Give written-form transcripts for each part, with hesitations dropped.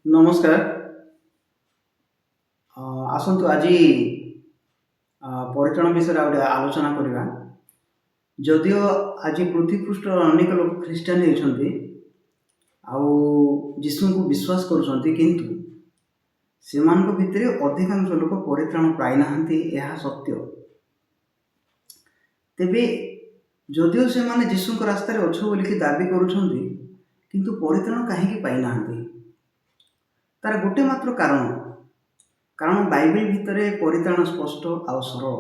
ନମସ୍କାର। ଆସନ୍ତୁ ଆଜି ପରିଚାଳନା ବିଷୟରେ ଆଉ ଗୋଟେ ଆଲୋଚନା କରିବା। ଯଦିଓ ଆଜି ପୃଥିବୀ ପୃଷ୍ଠର ଅନେକ ଲୋକ ଖ୍ରୀଷ୍ଟିଆନ ହେଉଛନ୍ତି ଆଉ ଯୀଶୁଙ୍କୁ ବିଶ୍ୱାସ କରୁଛନ୍ତି, କିନ୍ତୁ ସେମାନଙ୍କ ଭିତରେ ଅଧିକାଂଶ ଲୋକ ପରିତ୍ରାଣ ପାଇନାହାନ୍ତି, ଏହା ସତ୍ୟ। ତେବେ ଯଦିଓ ସେମାନେ ଯୀଶୁଙ୍କ ରାସ୍ତାରେ ଅଛୁ ବୋଲିକି ଦାବି କରୁଛନ୍ତି, କିନ୍ତୁ ପରିତ୍ରାଣ କାହିଁକି ପାଇନାହାନ୍ତି? ତାର ଗୋଟେ ମାତ୍ର କାରଣ ବାଇବେଲ ଭିତରେ ପରିତ୍ରାଣ ସ୍ପଷ୍ଟ ଆଉ ସରଳ।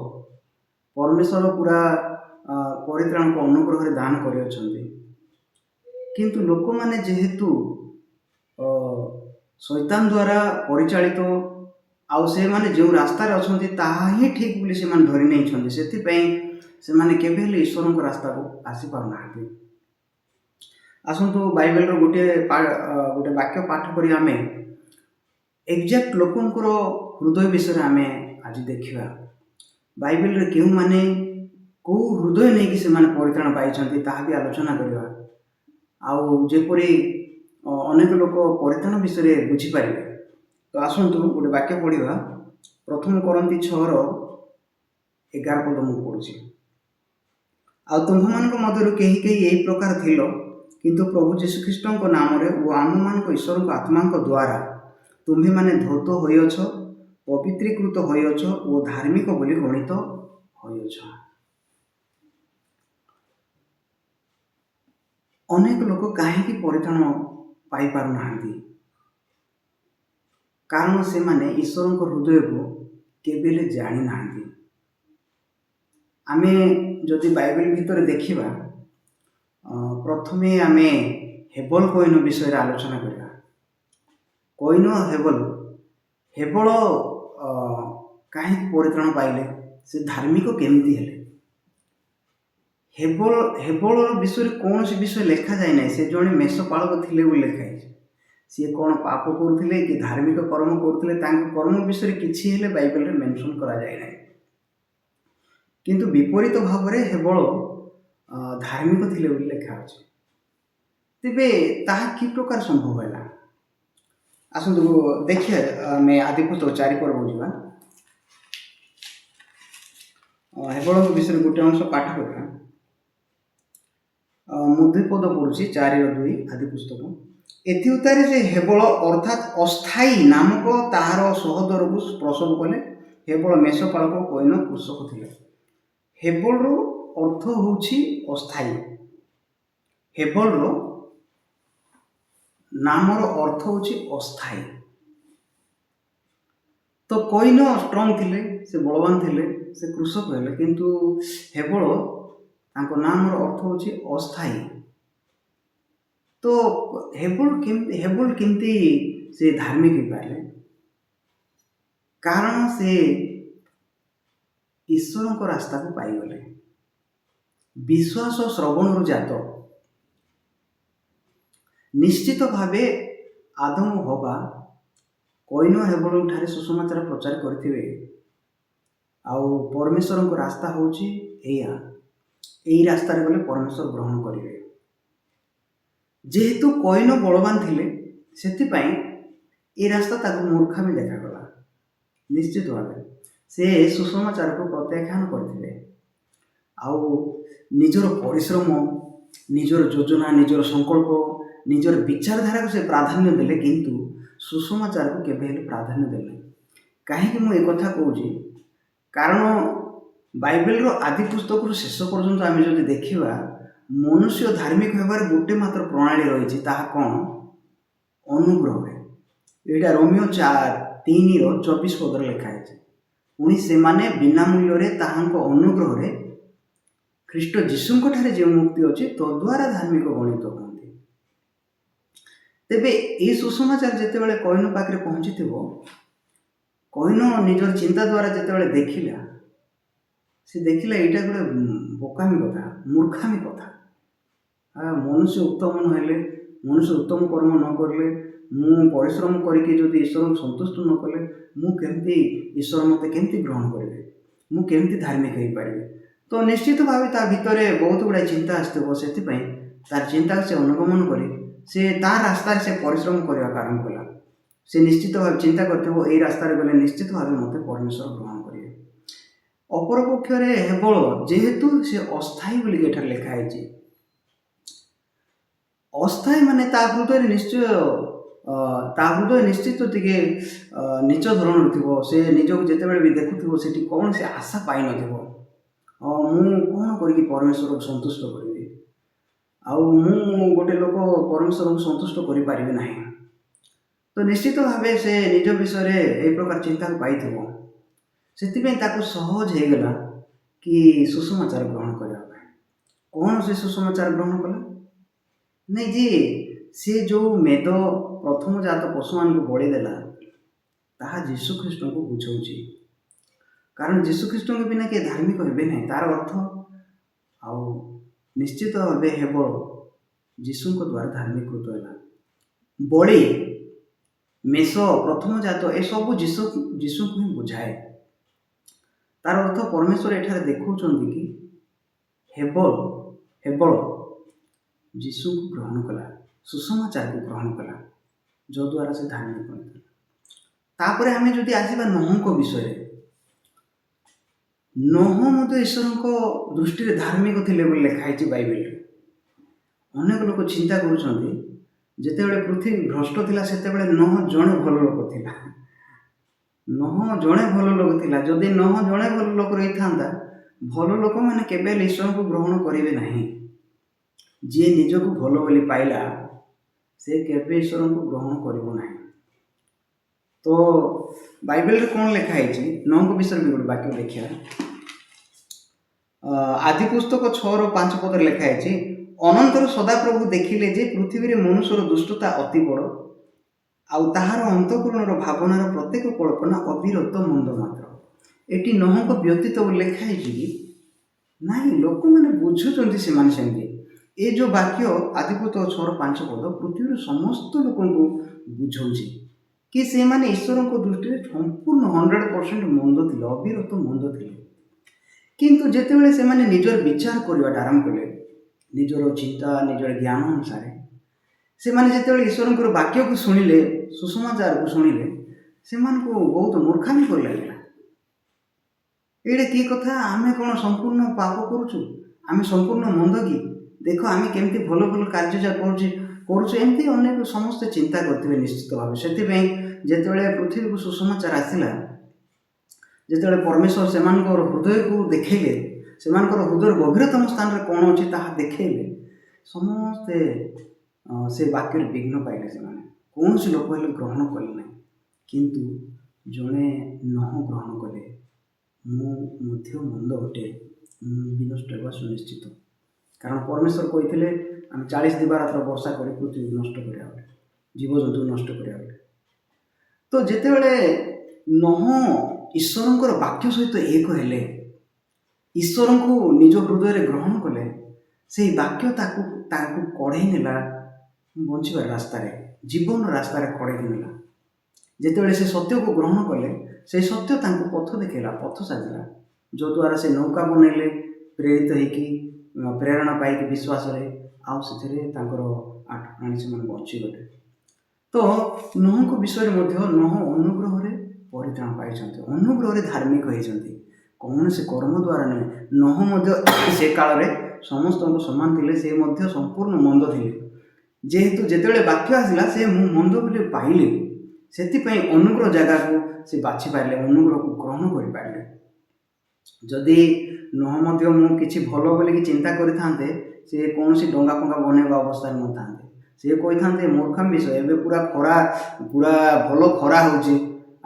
ପରମେଶ୍ୱର ପୁରା ପରିତ୍ରାଣକୁ ଅନୁଗ୍ରହରେ ଦାନ କରିଅଛନ୍ତି, କିନ୍ତୁ ଲୋକମାନେ ଯେହେତୁ ଶୈତାନ ଦ୍ୱାରା ପରିଚାଳିତ ଆଉ ସେମାନେ ଯେଉଁ ରାସ୍ତାରେ ଅଛନ୍ତି ତାହା ହିଁ ଠିକ୍ ବୋଲି ସେମାନେ ଧରି ନେଇଛନ୍ତି, ସେଥିପାଇଁ ସେମାନେ କେବେ ହେଲେ ଈଶ୍ୱରଙ୍କ ରାସ୍ତାକୁ ଆସିପାରୁନାହାନ୍ତି। ଆସନ୍ତୁ ବାଇବେଲର ଗୋଟେ ବାକ୍ୟ ପାଠ କରି ଆମେ ଏକ୍ଜାକ୍ଟ ଲୋକଙ୍କର ହୃଦୟ ବିଷୟରେ ଆମେ ଆଜି ଦେଖିବା। ବାଇବେଲରେ କେଉଁମାନେ କେଉଁ ହୃଦୟ ନେଇକି ସେମାନେ ପରିତ୍ରାଣ ପାଇଛନ୍ତି ତାହା ବି ଆଲୋଚନା କରିବା, ଆଉ ଯେପରି ଅନେକ ଲୋକ ପରିତ୍ରାଣ ବିଷୟରେ ବୁଝିପାରିବେ। ତ ଆସନ୍ତୁ ଗୋଟେ ବାକ୍ୟ ପଢ଼ିବା। ପ୍ରଥମ କରନ୍ତି 6:11 ମୁଁ ପଢ଼ୁଛି। ଆଉ ତୁମ୍ଭମାନଙ୍କ ମଧ୍ୟରୁ କେହି କେହି ଏହି ପ୍ରକାର ଥିଲ, କିନ୍ତୁ ପ୍ରଭୁ ଯୀଶୁଖ୍ରୀଷ୍ଟଙ୍କ ନାମରେ ଓ ଆମମାନଙ୍କ ଈଶ୍ୱରଙ୍କ ଆତ୍ମାଙ୍କ ଦ୍ୱାରା ତୁମ୍ଭେମାନେ ଧୌତ ହୋଇଅଛ, ପବିତ୍ରୀକୃତ ହୋଇଅଛ ଓ ଧାର୍ମିକ ବୋଲି ଗଣିତ ହୋଇଅଛ। ଅନେକ ଲୋକ କାହିଁକି ପରିତ୍ରାଣ ପାଇପାରୁନାହାନ୍ତି? କାରଣ ସେମାନେ ଈଶ୍ୱରଙ୍କ ହୃଦୟକୁ କେବେ ହେଲେ ଜାଣିନାହାନ୍ତି। ଆମେ ଯଦି ବାଇବେଲ ଭିତରେ ଦେଖିବା, ପ୍ରଥମେ ଆମେ ହେବଲ କଇନ ବିଷୟରେ ଆଲୋଚନା କରିବା। କଇନ ହେବଳ କାହିଁକି ପରିତ୍ରାଣ ପାଇଲେ? ସେ ଧାର୍ମିକ କେମିତି ହେଲେ? ହେବଳର ବିଷୟରେ କୌଣସି ବିଷୟ ଲେଖାଯାଏ ନାହିଁ। ସେ ଜଣେ ମେଷପାଳକ ଥିଲେ ବୋଲି ଲେଖାଯାଇଛି। ସିଏ କ'ଣ ପାପ କରୁଥିଲେ କି ଧାର୍ମିକ କର୍ମ କରୁଥିଲେ, ତାଙ୍କ କର୍ମ ବିଷୟରେ କିଛି ହେଲେ ବାଇବେଲରେ ମେନସନ୍ କରାଯାଏ ନାହିଁ। କିନ୍ତୁ ବିପରୀତ ଭାବରେ ହେବଳ ଧାର୍ମିକ ଥିଲେ ବୋଲି ଲେଖା ଅଛି। ତେବେ ତାହା କି ପ୍ରକାର ସମ୍ଭବ ହେଲା? ଆସନ୍ତୁ ଦେଖିବା, ଆମେ ଆଦିପୁସ୍ତକ 4 ପର୍ବକୁ ଯିବା। ହେବଳଙ୍କ ବିଷୟରେ ଗୋଟେ ଅଂଶ ପାଠ କରିବା। ମୁଁ 2 ପଦ ପଢ଼ୁଛି, 4:2 ଆଦିପୁସ୍ତକ। ଏଥିଉତ୍ତାରେ ସେ ହେବଳ ଅର୍ଥାତ୍ ଅସ୍ଥାୟୀ ନାମକ ତାହାର ସହୋଦରକୁ ପ୍ରସବ କଲେ। ହେବଳ ମେଷପାଳକ, କଇନ କୃଷକ ଥିଲେ। ହେବଳର ଅର୍ଥ ହେଉଛି ଅସ୍ଥାୟୀ। ହେବଳର ନାମର ଅର୍ଥ ହେଉଛି ଅସ୍ଥାୟୀ। ତ କଇନ ଷ୍ଟ୍ରଙ୍ଗ ଥିଲେ, ସେ ବଳବାନ ଥିଲେ, ସେ କୃଷକ ହେଲେ, କିନ୍ତୁ ହେବଳ ତାଙ୍କ ନାମର ଅର୍ଥ ହେଉଛି ଅସ୍ଥାୟୀ। ତ ହେବଳ କେମିତି ସେ ଧାର୍ମିକ ହେଇପାରିଲେ? କାରଣ ସେ ଈଶ୍ୱରଙ୍କ ରାସ୍ତାକୁ ପାଇଗଲେ। ବିଶ୍ୱାସ ଶ୍ରବଣରୁ ଜାତ। ନିଶ୍ଚିତ ଭାବେ ଆଦମ ହବା କଇନ ହେବଳଠାରେ ସୁସମାଚାର ପ୍ରଚାର କରିଥିବେ। ଆଉ ପରମେଶ୍ୱରଙ୍କ ରାସ୍ତା ହେଉଛି ଏଇଆ, ଏଇ ରାସ୍ତାରେ ଗଲେ ପରମେଶ୍ୱର ଗ୍ରହଣ କରିବେ। ଯେହେତୁ କଇନ ବଳବାନ ଥିଲେ, ସେଥିପାଇଁ ଏ ରାସ୍ତା ତାକୁ ମୂର୍ଖାମି ଦେଖାଗଲା। ନିଶ୍ଚିତ ଭାବେ ସେ ସୁସମାଚାରକୁ ପ୍ରତ୍ୟାଖ୍ୟାନ କରିଥିଲେ। ଆଉ ନିଜର ପରିଶ୍ରମ, ନିଜର ଯୋଜନା, ନିଜର ସଂକଳ୍ପ, ନିଜର ବିଚାରଧାରାକୁ ସେ ପ୍ରାଧାନ୍ୟ ଦେଲେ, କିନ୍ତୁ ସୁସମାଚାରକୁ କେବେ ହେଲେ ପ୍ରାଧାନ୍ୟ ଦେଲେ। କାହିଁକି ମୁଁ ଏ କଥା କହୁଛି? କାରଣ ବାଇବେଲର ଆଦି ପୁସ୍ତକରୁ ଶେଷ ପର୍ଯ୍ୟନ୍ତ ଆମେ ଯଦି ଦେଖିବା, ମନୁଷ୍ୟ ଧାର୍ମିକ ହେବାର ଗୋଟେ ମାତ୍ର ପ୍ରଣାଳୀ ରହିଛି। ତାହା କ'ଣ? ଅନୁଗ୍ରହରେ। ଏଇଟା ରୋମିଓ 4:3-24 ପଦରେ ଲେଖା ହେଇଛି। ପୁଣି ସେମାନେ ବିନା ମୂଲ୍ୟରେ ତାହାଙ୍କ ଅନୁଗ୍ରହରେ ଖ୍ରୀଷ୍ଟ ଯୀଶୁଙ୍କଠାରେ ଯେଉଁ ମୁକ୍ତି ଅଛି ତଦ୍ୱାରା ଧାର୍ମିକ ଗଣିତ ହୁଅନ୍ତି। ତେବେ ଏହି ସୁସମାଚାର ଯେତେବେଳେ କଇନ ପାଖରେ ପହଞ୍ଚିଥିବ, କଇନ ନିଜର ଚିନ୍ତା ଦ୍ୱାରା ଯେତେବେଳେ ଦେଖିଲା, ସେ ଦେଖିଲା ଏଇଟା ଗୋଟେ ବୋକାମି କଥା, ମୂର୍ଖାମି କଥା। ମନୁଷ୍ୟ ଉତ୍ତମ ନହେଲେ, ମନୁଷ୍ୟ ଉତ୍ତମ କର୍ମ ନ କରିଲେ, ମୁଁ ପରିଶ୍ରମ କରିକି ଯଦି ଈଶ୍ୱରଙ୍କୁ ସନ୍ତୁଷ୍ଟ ନ କଲେ, ମୁଁ କେମିତି ଈଶ୍ୱର ମୋତେ କେମିତି ଗ୍ରହଣ କରିବେ? ମୁଁ କେମିତି ଧାର୍ମିକ ହେଇପାରିବି? ତ ନିଶ୍ଚିତ ଭାବେ ତା ଭିତରେ ବହୁତ ଗୁଡ଼ାଏ ଚିନ୍ତା ଆସିଥିବ। ସେଥିପାଇଁ ତାର ଚିନ୍ତାକୁ ସେ ଅନୁଗମନ କରି ସେ ତା ରାସ୍ତାରେ ସେ ପରିଶ୍ରମ କରିବାକୁ ଆରମ୍ଭ କଲା। ସେ ନିଶ୍ଚିତ ଭାବେ ଚିନ୍ତା କରିଥିବ ଏଇ ରାସ୍ତାରେ ଗଲେ ନିଶ୍ଚିତ ଭାବେ ମୋତେ ପରମେଶ୍ୱର ଗ୍ରହଣ କରିବେ। ଅପରପକ୍ଷରେ ହେବଳ ଯେହେତୁ ସେ ଅସ୍ଥାୟୀ ବୋଲିକି ଏଠାରେ ଲେଖା ହେଇଛି, ଅସ୍ଥାୟୀ ମାନେ ତା ହୃଦୟରେ ନିଶ୍ଚିତ ଟିକେ ନିଚ ଧରଣର ଥିବ। ସେ ନିଜକୁ ଯେତେବେଳେ ବି ଦେଖୁଥିବ ସେଠି କୌଣସି ଆଶା ପାଇନଥିବ। ମୁଁ କ'ଣ କରିକି ପରମେଶ୍ୱରକୁ ସନ୍ତୁଷ୍ଟ କରିବି, ଆଉ ମୁଁ ଗୋଟେ ଲୋକ ପରମେଶ୍ୱରକୁ ସନ୍ତୁଷ୍ଟ କରିପାରିବି ନାହିଁ। ତ ନିଶ୍ଚିତ ଭାବେ ସେ ନିଜ ବିଷୟରେ ଏହି ପ୍ରକାର ଚିନ୍ତାକୁ ପାଇଥିବ। ସେଥିପାଇଁ ତାକୁ ସହଜ ହେଇଗଲା କି ସୁସମାଚାର ଗ୍ରହଣ କରିବା ପାଇଁ। କ'ଣ ସେ ସୁସମାଚାର ଗ୍ରହଣ କଲା? ନାଇଁ ଯେ ସେ ଯେଉଁ ମେଦ ପ୍ରଥମ ଜାତ ପଶୁମାନଙ୍କୁ ବଳି ଦେଲା ତାହା ଯୀଶୁଖ୍ରୀଷ୍ଟଙ୍କୁ ବୁଝାଉଛି। କାରଣ ଯୀଶୁଖ୍ରୀଷ୍ଟଙ୍କ ବିନା କିଏ ଧାର୍ମିକ ହେବେ ନାହିଁ, ତାର ଅର୍ଥ। ଆଉ ନିଶ୍ଚିତ ଭାବେ ହେବଳ ଯୀଶୁଙ୍କ ଦ୍ୱାରା ଧାର୍ମିକୃତ ହେଲା। ବଳି, ମେଷ, ପ୍ରଥମ ଜାତ ଏସବୁ ଯୀଶୁଙ୍କୁ ହିଁ ବୁଝାଏ। ତାର ଅର୍ଥ ପରମେଶ୍ୱର ଏଠାରେ ଦେଖାଉଛନ୍ତି କି ହେବଳ ଯୀଶୁଙ୍କୁ ଗ୍ରହଣ କଲା, ସୁସମାଚାରକୁ ଗ୍ରହଣ କଲା, ଯଦ୍ୱାରା ସେ ଧାର୍ମିକ ହୋଇଥିଲା। ତାପରେ ଆମେ ଯଦି ଆସିବା ନୋହଙ୍କ ବିଷୟରେ, ନୋହ ମଧ୍ୟ ଈଶ୍ୱରଙ୍କ ଦୃଷ୍ଟିରେ ଧାର୍ମିକ ଥିଲେ ବୋଲି ଲେଖା ହେଇଛି ବାଇବେଲରେ। ଅନେକ ଲୋକ ଚିନ୍ତା କରୁଛନ୍ତି ଯେତେବେଳେ ପୃଥିବୀ ଭ୍ରଷ୍ଟ ଥିଲା ସେତେବେଳେ ନୋହ ଜଣେ ଭଲ ଲୋକ ଥିଲା। ଯଦି ନୋହ ଜଣେ ଭଲ ଲୋକ ରହିଥାନ୍ତା, ଭଲ ଲୋକମାନେ କେବେ ହେଲେ ଈଶ୍ୱରଙ୍କୁ ଗ୍ରହଣ କରିବେ ନାହିଁ। ଯିଏ ନିଜକୁ ଭଲ ବୋଲି ପାଇଲା ସେ କେବେ ଈଶ୍ୱରଙ୍କୁ ଗ୍ରହଣ କରିବ ନାହିଁ। ତ ବାଇବେଲରେ କ'ଣ ଲେଖା ହେଇଛି ନୋହଙ୍କ ବିଷୟରେ ବି ଗୋଟେ ବାକ୍ୟ ଦେଖିବା। ଆଦି ପୁସ୍ତକ 6:5 ଲେଖା ହେଇଛି, ଅନନ୍ତର ସଦାପ୍ରଭୁ ଦେଖିଲେ ଯେ ପୃଥିବୀରେ ମନୁଷ୍ୟର ଦୁଷ୍ଟତା ଅତି ବଡ଼, ଆଉ ତାହାର ଅନ୍ତଃକରଣର ଭାବନାର ପ୍ରତ୍ୟେକ କଳ୍ପନା ଅବିରତ ମନ୍ଦ ମାତ୍ର। ଏଠି ନୋହଙ୍କ ବ୍ୟତୀତ ଲେଖା ହେଇଛି କି ନାଇଁ, ଲୋକମାନେ ବୁଝୁଛନ୍ତି ସେମାନେ ସେମିତି। ଏ ଯେଉଁ ବାକ୍ୟ ଆଦିପୁସ୍ତକ 6:5 ପୃଥିବୀର ସମସ୍ତ ଲୋକଙ୍କୁ ବୁଝଉଛି କି ସେମାନେ ଈଶ୍ୱରଙ୍କ ଦୃଷ୍ଟିରେ ସମ୍ପୂର୍ଣ୍ଣ 100% ମନ୍ଦ ଥିଲେ, ଅବିରତ ମନ୍ଦ ଥିଲେ। କିନ୍ତୁ ଯେତେବେଳେ ସେମାନେ ନିଜର ବିଚାର କରିବାଟା ଆରମ୍ଭ କଲେ, ନିଜର ଚିନ୍ତା ନିଜର ଜ୍ଞାନ ଅନୁସାରେ ସେମାନେ ଯେତେବେଳେ ଈଶ୍ୱରଙ୍କର ବାକ୍ୟକୁ ଶୁଣିଲେ, ସୁସମାଚାରକୁ ଶୁଣିଲେ, ସେମାନଙ୍କୁ ବହୁତ ମୂର୍ଖାମି କରି ଲାଗିଲା। ଏଇଟା କି କଥା? ଆମେ କ'ଣ ସମ୍ପୂର୍ଣ୍ଣ ପାପ କରୁଛୁ? ଆମେ ସମ୍ପୂର୍ଣ୍ଣ ମନ୍ଦ କି? ଦେଖ ଆମେ କେମିତି ଭଲ ଭଲ କାର୍ଯ୍ୟ ଯାହା କରୁଛୁ। ଏମିତି ଅନେକ ସମସ୍ତେ ଚିନ୍ତା କରିଥିବେ ନିଶ୍ଚିତ ଭାବେ। ସେଥିପାଇଁ ଯେତେବେଳେ ପୃଥିବୀକୁ ସୁସମାଚାର ଆସିଲା, ଯେତେବେଳେ ପରମେଶ୍ୱର ସେମାନଙ୍କର ହୃଦୟକୁ ଦେଖେଇଲେ, ସେମାନଙ୍କର ହୃଦୟର ଗଭୀରତମ ସ୍ଥାନରେ କ'ଣ ଅଛି ତାହା ଦେଖେଇଲେ, ସମସ୍ତେ ସେ ବାକ୍ୟରେ ବିଘ୍ନ ପାଇଲେ। ସେମାନେ କୌଣସି ଲୋକ ହେଲେ ଗ୍ରହଣ କଲେ ନାହିଁ। କିନ୍ତୁ ଜଣେ ନୋହ ଗ୍ରହଣ କଲେ। ମୁଁ ମଧ୍ୟ ମନ୍ଦ ଅଟେ, ମୁଁ ବିନଷ୍ଟ ହେବା ସୁନିଶ୍ଚିତ। କାରଣ ପରମେଶ୍ୱର କହିଥିଲେ ଆମେ 40 ଦିବାରାତ୍ର ବର୍ଷା କରି ପୃଥିବୀ ନଷ୍ଟ କରିବା ବୋଲି, ଜୀବଜନ୍ତୁ ନଷ୍ଟ କରିବା ବୋଲି। ତ ଯେତେବେଳେ ନୋହ ଈଶ୍ୱରଙ୍କର ବାକ୍ୟ ସହିତ ଏକ ହେଲେ, ଈଶ୍ୱରଙ୍କୁ ନିଜ ହୃଦୟରେ ଗ୍ରହଣ କଲେ, ସେଇ ବାକ୍ୟ ତାଙ୍କୁ କଢ଼େଇ ନେଲା ବଞ୍ଚିବାର ରାସ୍ତାରେ, ଜୀବନର ରାସ୍ତାରେ କଢ଼େଇ ନେଲା। ଯେତେବେଳେ ସେ ସତ୍ୟକୁ ଗ୍ରହଣ କଲେ, ସେଇ ସତ୍ୟ ତାଙ୍କୁ ପଥ ଦେଖେଇଲା, ପଥ ସାଜିଲା, ଯଦ୍ୱାରା ସେ ନୌକା ବନେଇଲେ, ପ୍ରେରିତ ହେଇକି, ପ୍ରେରଣା ପାଇକି ବିଶ୍ୱାସରେ, ଆଉ ସେଥିରେ ତାଙ୍କର 8 ପ୍ରାଣୀ ସେମାନେ ବଞ୍ଚିଗଲେ। ତ ନୋହଙ୍କ ବିଷୟରେ ମଧ୍ୟ ନୋହ ଅନୁଗ୍ରହରେ ପରିତ୍ରାଣ ପାଇଛନ୍ତି, ଅନୁଗ୍ରହରେ ଧାର୍ମିକ ହେଇଛନ୍ତି, କୌଣସି କର୍ମ ଦ୍ୱାରା ନୁହେଁ। ନୋହ ମଧ୍ୟ ସେ କାଳରେ ସମସ୍ତଙ୍କୁ ସମାନ ଥିଲେ, ସେ ମଧ୍ୟ ସମ୍ପୂର୍ଣ୍ଣ ମନ୍ଦ ଥିଲେ। ଯେତେବେଳେ ବାକ୍ୟ ଆସିଲା ସେ ମୁଁ ମନ୍ଦ ବୋଲି ପାଇଲି, ସେଥିପାଇଁ ଅନୁଗ୍ରହ ଜାଗାକୁ ସେ ବାଛି ପାରିଲେ, ଅନୁଗ୍ରହକୁ ଗ୍ରହଣ କରିପାରିଲେ। ଯଦି ନୋହ ମଧ୍ୟ ମୁଁ କିଛି ଭଲ ବୋଲିକି ଚିନ୍ତା କରିଥାନ୍ତେ, ସେ କୌଣସି ଡଙ୍ଗା ଫଙ୍ଗା ବନେଇବା ଅବସ୍ଥାରେ ନଥାନ୍ତେ। ସେ କହିଥାନ୍ତେ ମୂର୍ଖାମି ବିଷୟ, ଏବେ ପୁରା ଭଲ ଖରା ହେଉଛି,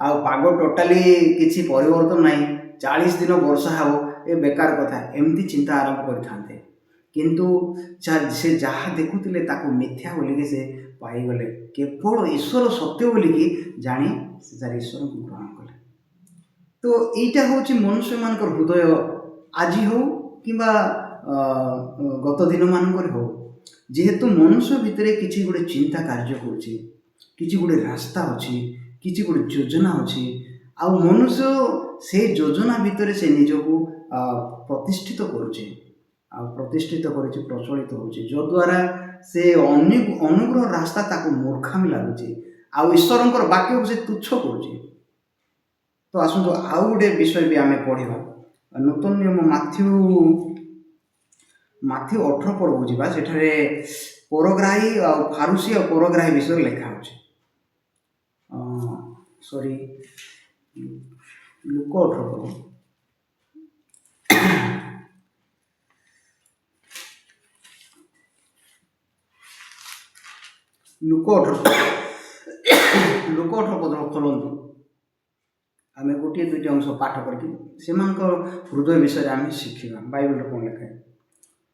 ଆଉ ପାଗ ଟୋଟାଲି କିଛି ପରିବର୍ତ୍ତନ ନାହିଁ, 40 ଦିନ ବର୍ଷା ହେବ, ଏ ବେକାର କଥା, ଏମିତି ଚିନ୍ତା ଆରମ୍ଭ କରିଥାନ୍ତେ। କିନ୍ତୁ ସେ ଯାହା ଦେଖୁଥିଲେ ତାକୁ ମିଥ୍ୟା ବୋଲିକି ସେ ପାଇଗଲେ। କେବଳ ଈଶ୍ୱର ସତ୍ୟ ବୋଲିକି ଜାଣି ସେ ଯାର ଈଶ୍ୱରଙ୍କୁ ଗ୍ରହଣ କଲେ। ତ ଏଇଟା ହେଉଛି ମନୁଷ୍ୟମାନଙ୍କର ହୃଦୟ। ଆଜି ହେଉ କିମ୍ବା ଗତ ଦିନମାନଙ୍କରେ ହେଉ, ଯେହେତୁ ମନୁଷ୍ୟ ଭିତରେ କିଛି ଗୋଟେ ଚିନ୍ତା କାର୍ଯ୍ୟ କରୁଛି, କିଛି ଗୋଟେ ରାସ୍ତା ଅଛି, କିଛି ଗୋଟେ ଯୋଜନା ଅଛି, ଆଉ ମନୁଷ୍ୟ ସେ ଯୋଜନା ଭିତରେ ସେ ନିଜକୁ ପ୍ରତିଷ୍ଠିତ କରୁଛି, ଆଉ ପ୍ରତିଷ୍ଠିତ କରିଛି, ପ୍ରଚଳିତ ହେଉଛି, ଯଦ୍ୱାରା ସେ ଅନୁଗ୍ରହ ରାସ୍ତା ତାକୁ ମୂର୍ଖାମି ଲାଗୁଛି। ଆଉ ଈଶ୍ୱରଙ୍କର ବାକ୍ୟକୁ ସେ ତୁଚ୍ଛ କରୁଛି। ତ ଆସନ୍ତୁ ଆଉ ଗୋଟେ ବିଷୟ ବି ଆମେ ପଢ଼ିବା। ନୂତନ ନିୟମ ମାଥ୍ୟୁ 18 ପର୍ବକୁ ଯିବା। ସେଠାରେ ପରଗ୍ରାହୀ ଆଉ ଫାରୁସି ଆଉ ପରଗ୍ରାହୀ ବିଷୟରେ ଲେଖା ହେଉଛି। ସରି, ଲୁକ 18 ପର୍ବ। ଲୁକ 18 ପଦ ଖୋଲନ୍ତୁ। ଆମେ ଗୋଟିଏ ଦୁଇଟି ଅଂଶ ପାଠ କରିକି ସେମାନଙ୍କର ହୃଦୟ ବିଷୟରେ ଆମେ ଶିଖିବା। ବାଇବଲରେ କ'ଣ ଲେଖା?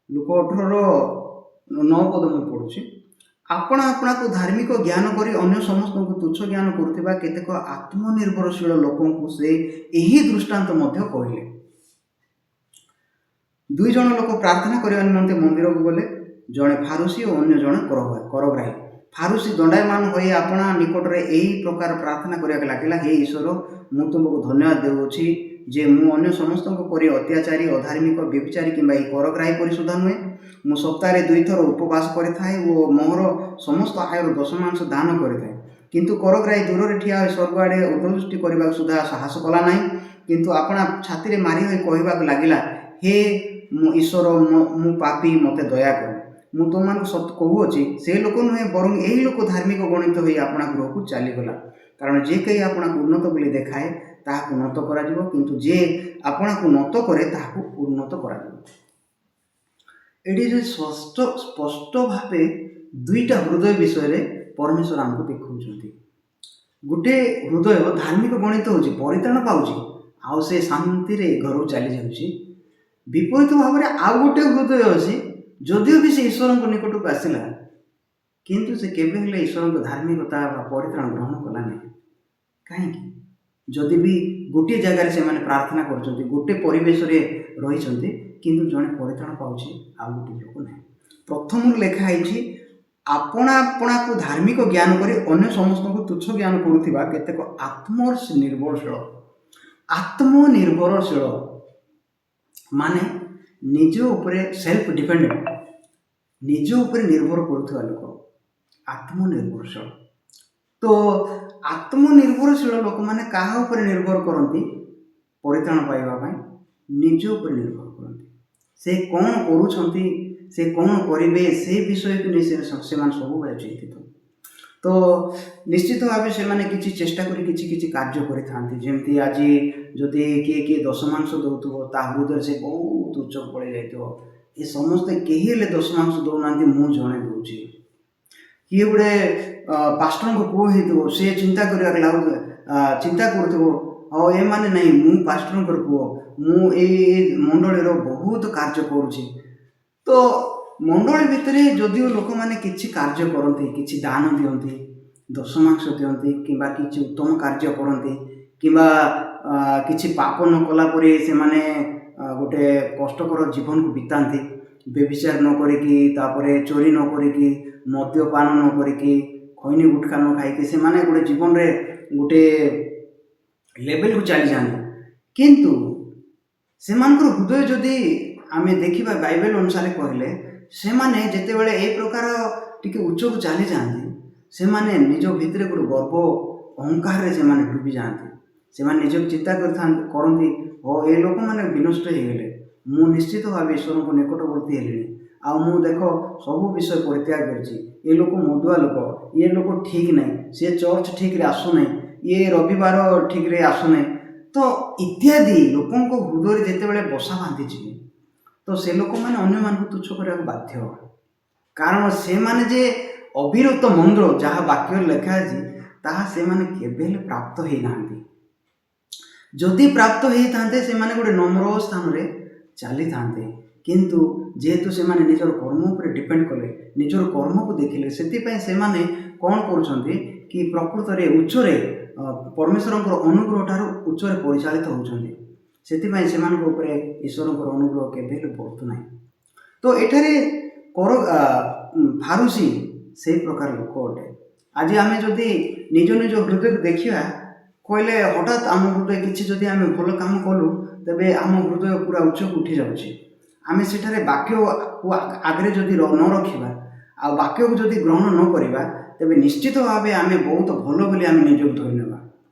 ଲୁକ 18:9 ପଦ ମୁଁ ପଢ଼ୁଛି। ଆପଣାକୁ ଧାର୍ମିକ ଜ୍ଞାନ କରି ଅନ୍ୟ ସମସ୍ତଙ୍କୁ ତୁଚ୍ଛ ଜ୍ଞାନ କରୁଥିବା କେତେକ ଆତ୍ମନିର୍ଭରଶୀଳ ଲୋକଙ୍କୁ ସେ ଏହି ଦୃଷ୍ଟାନ୍ତ ମଧ୍ୟ କହିଲେ। 2 ଜଣ ଲୋକ ପ୍ରାର୍ଥନା କରିବା ନିମନ୍ତେ ମନ୍ଦିରକୁ ଗଲେ, ଜଣେ ଫାରୁସି ଓ ଅନ୍ୟ ଜଣେ କରଗ୍ରାହୀ। ଫାରୁସି ଦଣ୍ଡାୟମାନ ହୋଇ ଆପଣା ନିକଟରେ ଏହି ପ୍ରକାର ପ୍ରାର୍ଥନା କରିବାକୁ ଲାଗିଲା, ହେ ଈଶ୍ୱର, ମୁଁ ତୁମକୁ ଧନ୍ୟବାଦ ଦେଉଅଛି ଯେ ମୁଁ ଅନ୍ୟ ସମସ୍ତଙ୍କ ପରି ଅତ୍ୟାଚାରୀ, ଅଧାର୍ମିକ, ବ୍ୟଭିଚାରୀ କିମ୍ବା ଏହି କରଗ୍ରାହୀ ପରି ସୁଦ୍ଧା ନୁହେଁ। ମୁଁ ସପ୍ତାହରେ 2 ଥର ଉପବାସ କରିଥାଏ ଓ ମୋର ସମସ୍ତ ଆୟର ଦଶମାଂଶ ଦାନ କରିଥାଏ। କିନ୍ତୁ କରଗ୍ରାହୀ ଦୂରରେ ଠିଆ ହୋଇ ସ୍ୱର୍ଗ ଆଡ଼େ ଉର୍ଦ୍ଧ୍ୱଦୃଷ୍ଟି କରିବାକୁ ସୁଦ୍ଧା ସାହସ କଲା ନାହିଁ, କିନ୍ତୁ ଆପଣା ଛାତିରେ ମାରି ହୋଇ କହିବାକୁ ଲାଗିଲା, ହେ ଈଶ୍ୱର, ମୁଁ ପାପୀ, ମୋତେ ଦୟା କର। ମୁଁ ତୁମମାନଙ୍କୁ ସତ କହୁଅଛି, ସେ ଲୋକ ନୁହେଁ ବରଂ ଏହି ଲୋକ ଧାର୍ମିକ ଗଣିତ ହୋଇ ଆପଣା ଗୃହକୁ ଚାଲିଗଲା। କାରଣ ଯେ କେହି ଆପଣାକୁ ଉନ୍ନତ ବୋଲି ଦେଖାଏ ତାହାକୁ ନତ କରାଯିବ, କିନ୍ତୁ ଯେ ଆପଣାକୁ ନତ କରେ ତାହାକୁ ଉନ୍ନତ କରାଯିବ। ଏଠି ଯେ ସ୍ପଷ୍ଟ ଭାବେ 2ଟା ହୃଦୟ ବିଷୟରେ ପରମେଶ୍ୱର ଆମକୁ ଦେଖାଉଛନ୍ତି। ଗୋଟେ ହୃଦୟ ଧାର୍ମିକ ଗଣିତ ହେଉଛି, ପରିତ୍ରାଣ ପାଉଛି ଆଉ ସେ ଶାନ୍ତିରେ ଘରକୁ ଚାଲି ଯାଉଛି। ବିପରୀତ ଭାବରେ ଆଉ ଗୋଟେ ହୃଦୟ ଅଛି, ଯଦିଓ ବି ସେ ଈଶ୍ୱରଙ୍କ ନିକଟକୁ ଆସିଲା କିନ୍ତୁ ସେ କେବେ ହେଲେ ଈଶ୍ୱରଙ୍କ ଧାର୍ମିକତା ବା ପରିତ୍ରାଣ ଗ୍ରହଣ କଲା ନାହିଁ। କାହିଁକି? ଯଦି ବି ଗୋଟିଏ ଜାଗାରେ ସେମାନେ ପ୍ରାର୍ଥନା କରୁଛନ୍ତି, ଗୋଟେ ପରିବେଶରେ ରହିଛନ୍ତି, କିନ୍ତୁ ଜଣେ ପରିତ୍ରାଣ ପାଉଛି ଆଉ ଗୋଟେ ଲୋକ ନାହିଁ। ପ୍ରଥମରୁ ଲେଖା ହେଇଛି, ଆପଣାକୁ ଧାର୍ମିକ ଜ୍ଞାନ କରି ଅନ୍ୟ ସମସ୍ତଙ୍କୁ ତୁଚ୍ଛ ଜ୍ଞାନ କରୁଥିବା କେତେକ ଆତ୍ମନିର୍ଭରଶୀଳ ମାନେ ନିଜ ଉପରେ ସେଲ୍ଫ ଡିପେଣ୍ଡେଣ୍ଟ, ନିଜ ଉପରେ ନିର୍ଭର କରୁଥିବା ଲୋକ ଆତ୍ମନିର୍ଭରଶୀଳ। ତ ଆତ୍ମନିର୍ଭରଶୀଳ ଲୋକମାନେ କାହା ଉପରେ ନିର୍ଭର କରନ୍ତି? ପରିତ୍ରାଣ ପାଇବା ପାଇଁ ନିଜ ଉପରେ ନିର୍ଭର କରନ୍ତି। ସେ କ'ଣ କରୁଛନ୍ତି, ସେ କ'ଣ କରିବେ, ସେ ବିଷୟକୁ ନେଇ ସେମାନେ ସବୁବେଳେ ଚିନ୍ତିତ। ତ ନିଶ୍ଚିତ ଭାବେ ସେମାନେ କିଛି ଚେଷ୍ଟା କରି କିଛି କାର୍ଯ୍ୟ କରିଥାନ୍ତି। ଯେମିତି ଆଜି ଯଦି କିଏ ଦଶମାଂଶ ଦେଉଥିବ, ତା ହୃଦୟରେ ସେ ବହୁତ ଉଚ୍ଚ ପଳେଇ ଯାଇଥିବ, ଏ ସମସ୍ତେ କେହି ହେଲେ ଦଶମାଂଶ ଦେଉନାହାନ୍ତି, ମୁଁ ଜଣେ ଦେଉଛି। କିଏ ଗୋଟେ ପାଷ୍ଟରଙ୍କ ପୁଅ ହେଇଥିବ, ସେ ଚିନ୍ତା କରୁଥିବ, ଆଉ ଏମାନେ ନାହିଁ, ମୁଁ ପାଷ୍ଟରଙ୍କର ପୁଅ, ମୁଁ ଏଇ ମଣ୍ଡଳୀର ବହୁତ କାର୍ଯ୍ୟ କରୁଛି। ତ ମଣ୍ଡଳୀ ଭିତରେ ଯଦିଓ ଲୋକମାନେ କିଛି କାର୍ଯ୍ୟ କରନ୍ତି, କିଛି ଦାନ ଦିଅନ୍ତି, ଦଶମାଂଶ ଦିଅନ୍ତି କିମ୍ବା କିଛି ଉତ୍ତମ କାର୍ଯ୍ୟ କରନ୍ତି କିମ୍ବା କିଛି ପାପ ନ କଲା ପରେ ସେମାନେ ଗୋଟେ କଷ୍ଟକର ଜୀବନକୁ ବିତାନ୍ତି, ବ୍ୟଭିଚାର ନ କରିକି, ତାପରେ ଚୋରି ନ କରିକି, ମଦ୍ୟପାନ ନ କରିକି, ଖଇନି ଗୁଟଖା ନ ଖାଇକି ସେମାନେ ଗୋଟେ ଜୀବନରେ ଗୋଟେ ଲେଭେଲକୁ ଚାଲିଯାଆନ୍ତି। କିନ୍ତୁ ସେମାନଙ୍କର ହୃଦୟ ଯଦି ଆମେ ଦେଖିବା ବାଇବେଲ ଅନୁସାରେ କହିଲେ, ସେମାନେ ଯେତେବେଳେ ଏ ପ୍ରକାର ଟିକେ ଉଚ୍ଚକୁ ଚାଲିଯାଆନ୍ତି, ସେମାନେ ନିଜ ଭିତରେ ଗୋଟେ ଗର୍ବ ଅହଙ୍କାରରେ ସେମାନେ ଡୁବି ଯାଆନ୍ତି। ସେମାନେ ନିଜକୁ ଚିନ୍ତା କରନ୍ତି, ଏ ଲୋକମାନେ ବିନଷ୍ଟ ହେଇଗଲେ, ମୁଁ ନିଶ୍ଚିତ ଭାବେ ଈଶ୍ୱରଙ୍କ ନିକଟବର୍ତ୍ତୀ ହେଲିଣି, ଆଉ ମୁଁ ଦେଖ ସବୁ ବିଷୟ ପରିତ୍ୟାଗ କରିଛି, ଏ ଲୋକ ମଦୁଆ ଲୋକ, ଏ ଲୋକ ଠିକ୍ ନାହିଁ, ସେ ଚର୍ଚ୍ଚ ଠିକ୍ରେ ଆସୁନାହିଁ, ଇଏ ରବିବାର ଠିକ୍ରେ ଆସୁନାହିଁ, ତ ଇତ୍ୟାଦି ଲୋକଙ୍କ ହୃଦୟରେ ଯେତେବେଳେ ବସା ବାନ୍ଧିଯିବେ, ତ ସେ ଲୋକମାନେ ଅନ୍ୟମାନଙ୍କୁ ତୁଚ୍ଛ କରିବାକୁ ବାଧ୍ୟ ହେବ। କାରଣ ସେମାନେ ଯେ ଅବିରତ ମନ୍ତ୍ର ଯାହା ବାକ୍ୟରେ ଲେଖା ଅଛି ତାହା ସେମାନେ କେବେ ହେଲେ ପ୍ରାପ୍ତ ହେଇନାହାନ୍ତି। ଯଦି ପ୍ରାପ୍ତ ହେଇଥାନ୍ତେ ସେମାନେ ଗୋଟେ ନମ୍ର ସ୍ଥାନରେ ଚାଲିଥାନ୍ତେ, କିନ୍ତୁ ଯେହେତୁ ସେମାନେ ନିଜର କର୍ମ ଉପରେ ଡିପେଣ୍ଡ କଲେ, ନିଜର କର୍ମକୁ ଦେଖିଲେ, ସେଥିପାଇଁ ସେମାନେ କ'ଣ କରୁଛନ୍ତି କି ପ୍ରକୃତରେ ଉଚ୍ଚରେ ପରମେଶ୍ୱରଙ୍କର ଅନୁଗ୍ରହ ଠାରୁ ଉଚ୍ଚରେ ପରିଚାଳିତ ହେଉଛନ୍ତି। ସେଥିପାଇଁ ସେମାନଙ୍କ ଉପରେ ଈଶ୍ୱରଙ୍କର ଅନୁଗ୍ରହ କେବେ ହେଲେ ପଡ଼ୁନାହିଁ। ତ ଏଠାରେ ଫାରୁସି ସେଇ ପ୍ରକାର ଲୋକ ଅଟେ। ଆଜି ଆମେ ଯଦି ନିଜ ହୃଦୟକୁ ଦେଖିବା କହିଲେ, ହଠାତ୍ ଆମ ହୃଦୟ କିଛି ଯଦି ଆମେ ଭଲ କାମ କଲୁ, ତେବେ ଆମ ହୃଦୟ ପୁରା ଉଚ୍ଚକୁ ଉଠି ଯାଉଛି। ଆମେ ସେଠାରେ ବାକ୍ୟକୁ ଆଗରେ ଯଦି ନ ରଖିବା ଆଉ ବାକ୍ୟକୁ ଯଦି ଗ୍ରହଣ ନ କରିବା, ତେବେ ନିଶ୍ଚିତ ଭାବେ ଆମେ ବହୁତ ଭଲ ବୋଲି ଆମେ ନିଜକୁ ଧରି ନେବା।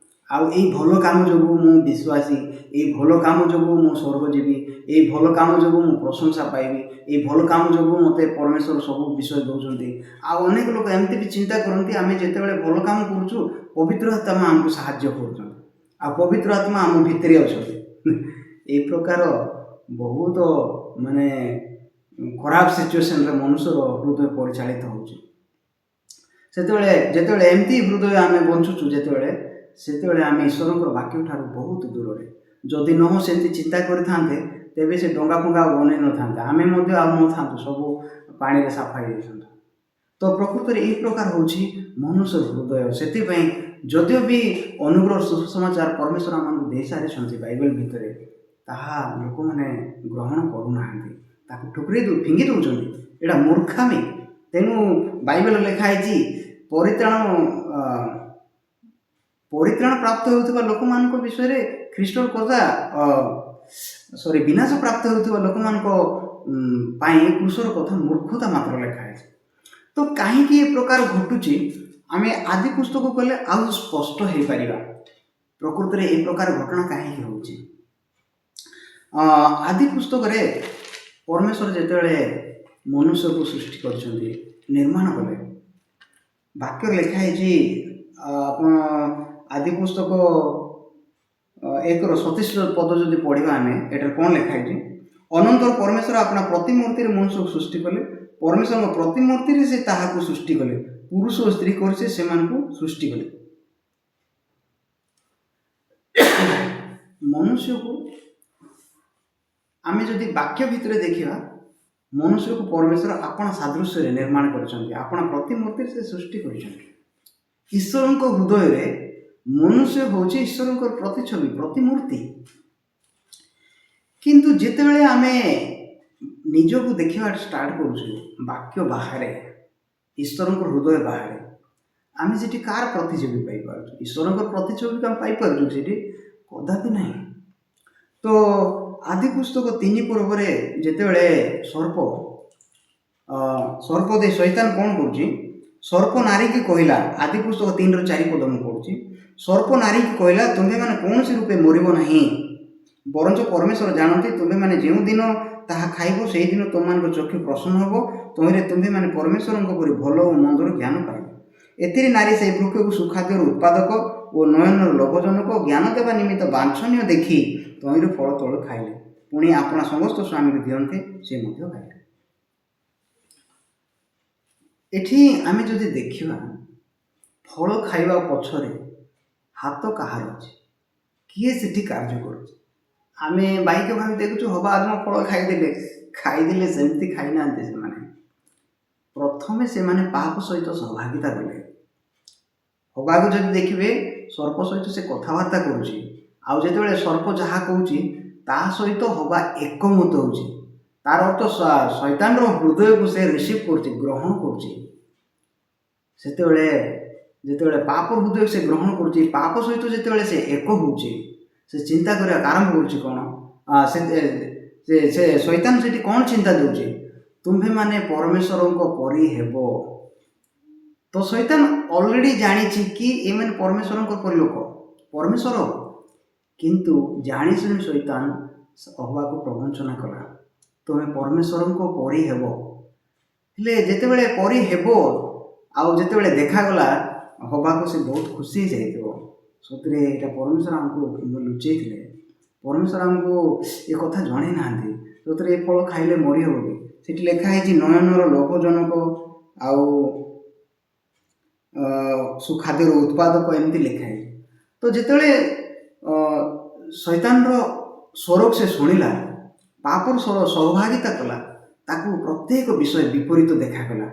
ଆଉ ଏଇ ଭଲ କାମ ଯୋଗୁଁ ମୁଁ ବିଶ୍ୱାସୀ, ଏଇ ଭଲ କାମ ଯୋଗୁଁ ମୁଁ ସ୍ୱର୍ଗ ଯିବି, ଏଇ ଭଲ କାମ ଯୋଗୁଁ ମୁଁ ପ୍ରଶଂସା ପାଇବି, ଏଇ ଭଲ କାମ ଯୋଗୁଁ ମୋତେ ପରମେଶ୍ୱର ସବୁ ବିଷୟ ଦେଉଛନ୍ତି। ଆଉ ଅନେକ ଲୋକ ଏମିତି ବି ଚିନ୍ତା କରନ୍ତି, ଆମେ ଯେତେବେଳେ ଭଲ କାମ କରୁଛୁ ପବିତ୍ର ଆତ୍ମା ଆମକୁ ସାହାଯ୍ୟ କରୁଛନ୍ତି, ଆଉ ପବିତ୍ର ଆତ୍ମା ଆମ ଭିତରେ ଅଛନ୍ତି। ଏଇ ପ୍ରକାର ବହୁତ ମାନେ ଖରାପ ସିଚୁଏସନରେ ମନୁଷ୍ୟର ହୃଦୟ ପରିଚାଳିତ ହେଉଛି। ଯେତେବେଳେ ଏମିତି ହୃଦୟ ଆମେ ବଞ୍ଚୁଛୁ, ସେତେବେଳେ ଆମେ ଈଶ୍ୱରଙ୍କର ବାକ୍ୟ ଠାରୁ ବହୁତ ଦୂରରେ। ଯଦି ନ ସେମିତି ଚିନ୍ତା କରିଥାନ୍ତେ ତେବେ ସେ ଡଙ୍ଗା ଫଙ୍ଗା ଆଉ ବନେଇ ନଥାନ୍ତେ, ଆମେ ମଧ୍ୟ ଆଉ ନଥାନ୍ତୁ, ସବୁ ପାଣିରେ ସାଫା ହେଇଯାଇଥାନ୍ତୁ। ତ ପ୍ରକୃତରେ ଏହି ପ୍ରକାର ହେଉଛି ମନୁଷ୍ୟର ହୃଦୟ। ସେଥିପାଇଁ ଯଦିଓ ବି ଅନୁଗ୍ରହ ସୁସମାଚାର ପରମେଶ୍ୱର ଆମକୁ ଦେଇସାରିଛନ୍ତି ବାଇବେଲ ଭିତରେ, ତାହା ଲୋକମାନେ ଗ୍ରହଣ କରୁନାହାନ୍ତି, ତାକୁ ଫିଙ୍ଗି ଦେଉଛନ୍ତି। ଏଇଟା ମୂର୍ଖାମି। ତେଣୁ ବାଇବେଲ ଲେଖା ହେଇଛି ପରିତ୍ରାଣ ପ୍ରାପ୍ତ ହେଉଥିବା ଲୋକମାନଙ୍କ ବିଷୟରେ ଖ୍ରୀଷ୍ଟର କଥା ବିନାଶ ପ୍ରାପ୍ତ ହେଉଥିବା ଲୋକମାନଙ୍କ ପାଇଁ କୃଷର କଥା ମୂର୍ଖତା ମାତ୍ର ଲେଖା ହେଇଛି। ତ କାହିଁକି ଏ ପ୍ରକାର ଘଟୁଛି ଆମେ ଆଦି ପୁସ୍ତକ କଲେ ଆଉ ସ୍ପଷ୍ଟ ହେଇପାରିବା ପ୍ରକୃତରେ ଏ ପ୍ରକାର ଘଟଣା କାହିଁକି ହେଉଛି। ଆଦି ପୁସ୍ତକରେ ପରମେଶ୍ୱର ଯେତେବେଳେ ମନୁଷ୍ୟକୁ ସୃଷ୍ଟି କରିଛନ୍ତି, ନିର୍ମାଣ କଲେ, ବାକ୍ୟରେ ଲେଖା ହେଇଛି, ଆପଣ ଆଦି ପୁସ୍ତକ 1:37 ପଦ ଯଦି ପଢ଼ିବା ଆମେ, ଏଠାରେ କ'ଣ ଲେଖା ହେଇଛି? ଅନନ୍ତର ପରମେଶ୍ୱର ଆପଣା ପ୍ରତିମୂର୍ତ୍ତିରେ ମନୁଷ୍ୟକୁ ସୃଷ୍ଟି କଲେ, ପରମେଶ୍ୱରଙ୍କ ପ୍ରତିମୂର୍ତ୍ତିରେ ସେ ତାହାକୁ ସୃଷ୍ଟି କଲେ, ପୁରୁଷ ଓ ସ୍ତ୍ରୀ କରି ସେ ସେମାନଙ୍କୁ ସୃଷ୍ଟି କଲେ। ମନୁଷ୍ୟକୁ ଆମେ ଯଦି ବାକ୍ୟ ଭିତରେ ଦେଖିବା, ମନୁଷ୍ୟକୁ ପରମେଶ୍ୱର ଆପଣା ସାଦୃଶ୍ୟରେ ନିର୍ମାଣ କରିଛନ୍ତି, ଆପଣା ପ୍ରତିମୂର୍ତ୍ତିରେ ସେ ସୃଷ୍ଟି କରିଛନ୍ତି। ଈଶ୍ୱରଙ୍କ ହୃଦୟରେ ମନୁଷ୍ୟ ହେଉଛି ଈଶ୍ୱରଙ୍କର ପ୍ରତିଛବି, ପ୍ରତିମୂର୍ତ୍ତି। କିନ୍ତୁ ଯେତେବେଳେ ଆମେ ନିଜକୁ ଦେଖିବା ଷ୍ଟାର୍ଟ କରୁଛୁ ବାକ୍ୟ ବାହାରେ, ଈଶ୍ୱରଙ୍କ ହୃଦୟ ବାହାରେ, ଆମେ ସେଠି କାହାର ପ୍ରତିଛବି ପାଇପାରୁଛୁ? ଈଶ୍ୱରଙ୍କର ପ୍ରତିଛବି ଆମେ ପାଇପାରୁଛୁ ସେଠି? କଦାପି ନାହିଁ। ତ ଆଦି ପୁସ୍ତକ 3 ପର୍ବରେ ଯେତେବେଳେ ସର୍ପ ଦେଇ ଶୈତାନ କ'ଣ କରୁଛି? ସର୍ପ ନାରୀକି କହିଲା, ଆଦି ପୁସ୍ତକ 3:4 ପଦ ମୁଁ ପଢ଼ୁଛି। ସର୍ପ ନାରୀକି କହିଲା, ତୁମ୍ଭେମାନେ କୌଣସି ରୂପେ ମରିବ ନାହିଁ, ବରଞ୍ଚ ପରମେଶ୍ୱର ଜାଣନ୍ତି ତୁମ୍ଭେମାନେ ଯେଉଁଦିନ ତାହା ଖାଇବ ସେହିଦିନ ତୁମମାନଙ୍କ ଚକ୍ଷୁ ପ୍ରସନ୍ନ ହେବ, ତୁମ୍ଭେମାନେ ପରମେଶ୍ୱରଙ୍କ ପରି ଭଲ ଓ ମନ୍ଦର ଜ୍ଞାନ ପାଇବ। ଏଥିରେ ନାରୀ ସେହି ବୃକ୍ଷକୁ ସୁଖାଦ୍ୟର ଉତ୍ପାଦକ ଓ ନୟନର ଲୋଭଜନକ ଜ୍ଞାନ ଦେବା ନିମିତ୍ତ ବାଞ୍ଛନୀୟ ଦେଖି ତହିଁର ଫଳ ତୋଳି ଖାଇଲେ, ପୁଣି ଆପଣା ସମସ୍ତ ସ୍ୱାମୀକୁ ଦିଅନ୍ତେ, ସେ ମଧ୍ୟ ଖାଇଲେ। ଏଠି ଆମେ ଯଦି ଦେଖିବା, ଫଳ ଖାଇବା ପଛରେ ହାତ କାହାର ଅଛି? କିଏ ସେଠି କାର୍ଯ୍ୟ କରୁଛି? ଆମେ ବାଇକ ଭାବେ ଦେଖୁଛୁ, ହବା ଆଦମ ଫଳ ଖାଇଦେଲେ। ସେମିତି ଖାଇନାହାନ୍ତି ସେମାନେ। ପ୍ରଥମେ ସେମାନେ ପାପ ସହିତ ସହଭାଗିତା କଲେ। ହବାକୁ ଯଦି ଦେଖିବେ, ସର୍ପ ସହିତ ସେ କଥାବାର୍ତ୍ତା କରୁଛି, ଆଉ ଯେତେବେଳେ ସର୍ପ ଯାହା କହୁଛି ତା ସହିତ ହବା ଏକମତ ହେଉଛି। ତାର ଅର୍ଥ ଶୈତାନର ହୃଦୟକୁ ସେ ରିସିଭ୍ କରୁଛି, ଗ୍ରହଣ କରୁଛି। ଯେତେବେଳେ ପାପ ହୃଦୟ ସେ ଗ୍ରହଣ କରୁଛି, ପାପ ସହିତ ଯେତେବେଳେ ସେ ଏକ ହେଉଛି, ସେ ଚିନ୍ତା କରିବାକୁ ଆରମ୍ଭ କରୁଛି କ'ଣ? ସେ ଶୈତାନ ସେଠି କ'ଣ ଚିନ୍ତା ଦେଉଛି? ତୁମ୍ଭେମାନେ ପରମେଶ୍ୱରଙ୍କ ପରି ହେବ। ତ ଶୈତାନ ଅଲରେଡ଼ି ଜାଣିଛି କି ଏମାନେ ପରମେଶ୍ୱରଙ୍କ ପରି ଲୋକ, ପରମେଶ୍ୱର, କିନ୍ତୁ ଜାଣି ଶୁଣି ଶୈତାନ ହବାକୁ ପ୍ରବଞ୍ଚନା କଲା, ତୁମେ ପରମେଶ୍ୱରଙ୍କ ପରି ହେବ। ହେଲେ ଯେତେବେଳେ ପରି ହେବ ଆଉ ଯେତେବେଳେ ଦେଖାଗଲା ହବାକୁ, ସେ ବହୁତ ଖୁସି ହେଇଯାଇଥିବ। ସତରେ ଏଇଟା ପରମେଶ୍ୱର ଆମକୁ ଲୁଚେଇଥିଲେ, ପରମେଶ୍ୱର ଆମକୁ ଏ କଥା ଜଣେଇ ନାହାନ୍ତି। ସତରେ ଏ ଫଳ ଖାଇଲେ ମରିହେବ କି? ସେଠି ଲେଖା ହେଇଛି ନୟନର ଲୋଭଜନକ ଆଉ ସୁଖାଦ୍ୟର ଉତ୍ପାଦକ, ଏମିତି ଲେଖା ହେଇଛି। ତ ଯେତେବେଳେ ଶୈତାନର ସ୍ୱରକୁ ସେ ଶୁଣିଲା, ପାପର ସହଭାଗିତା କଲା, ତାକୁ ପ୍ରତ୍ୟେକ ବିଷୟ ବିପରୀତ ଦେଖାଗଲା।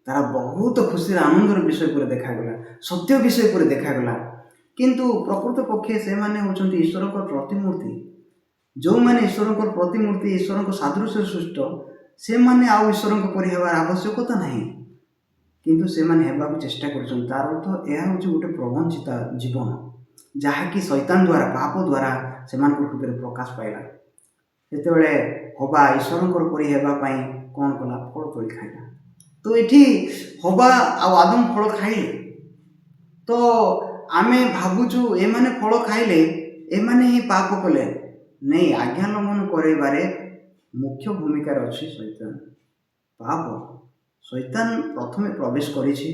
ତାର ବହୁତ ଖୁସିର ଆନନ୍ଦର ବିଷୟ ପରେ ଦେଖାଗଲା, ସତ୍ୟ ବିଷୟ ପରେ ଦେଖାଗଲା। କିନ୍ତୁ ପ୍ରକୃତ ପକ୍ଷେ ସେମାନେ ହେଉଛନ୍ତି ଈଶ୍ୱରଙ୍କ ପ୍ରତିମୂର୍ତ୍ତି। ଯେଉଁମାନେ ଈଶ୍ୱରଙ୍କର ପ୍ରତିମୂର୍ତ୍ତି, ଈଶ୍ୱରଙ୍କ ସାଦୃଶ୍ୟ ସୃଷ୍ଟ, ସେମାନେ ଆଉ ଈଶ୍ୱରଙ୍କ ପରି ହେବାର ଆବଶ୍ୟକତା ନାହିଁ, କିନ୍ତୁ ସେମାନେ ହେବାକୁ ଚେଷ୍ଟା କରୁଛନ୍ତି। ତାର ଅର୍ଥ ଏହା ହେଉଛି ଗୋଟେ ପ୍ରବଞ୍ଚିତ ଜୀବନ, ଯାହାକି ଶୈତାନ ଦ୍ୱାରା, ପାପ ଦ୍ୱାରା ସେମାନଙ୍କ ହୃଦୟରେ ପ୍ରକାଶ ପାଇଲା। ସେତେବେଳେ ହବା ଈଶ୍ୱରଙ୍କର ପରି ହେବା ପାଇଁ କ'ଣ କଲା? ଫଳ ତୋଳି ଖାଇଲା। ତ ଏଠି ହବା ଆଉ ଆଦମ ଫଳ ଖାଇଲେ। ତ ଆମେ ଭାବୁଛୁ ଏମାନେ ଫଳ ଖାଇଲେ, ଏମାନେ ହିଁ ପାପ କଲେ। ନାଇଁ, ଆଜ୍ଞା ଲଙ୍ଘନ କରାଇବାରେ ମୁଖ୍ୟ ଭୂମିକାରେ ଅଛି ଶୈତାନ। ପାପ ଶୈତାନ ପ୍ରଥମେ ପ୍ରବେଶ କରିଛି।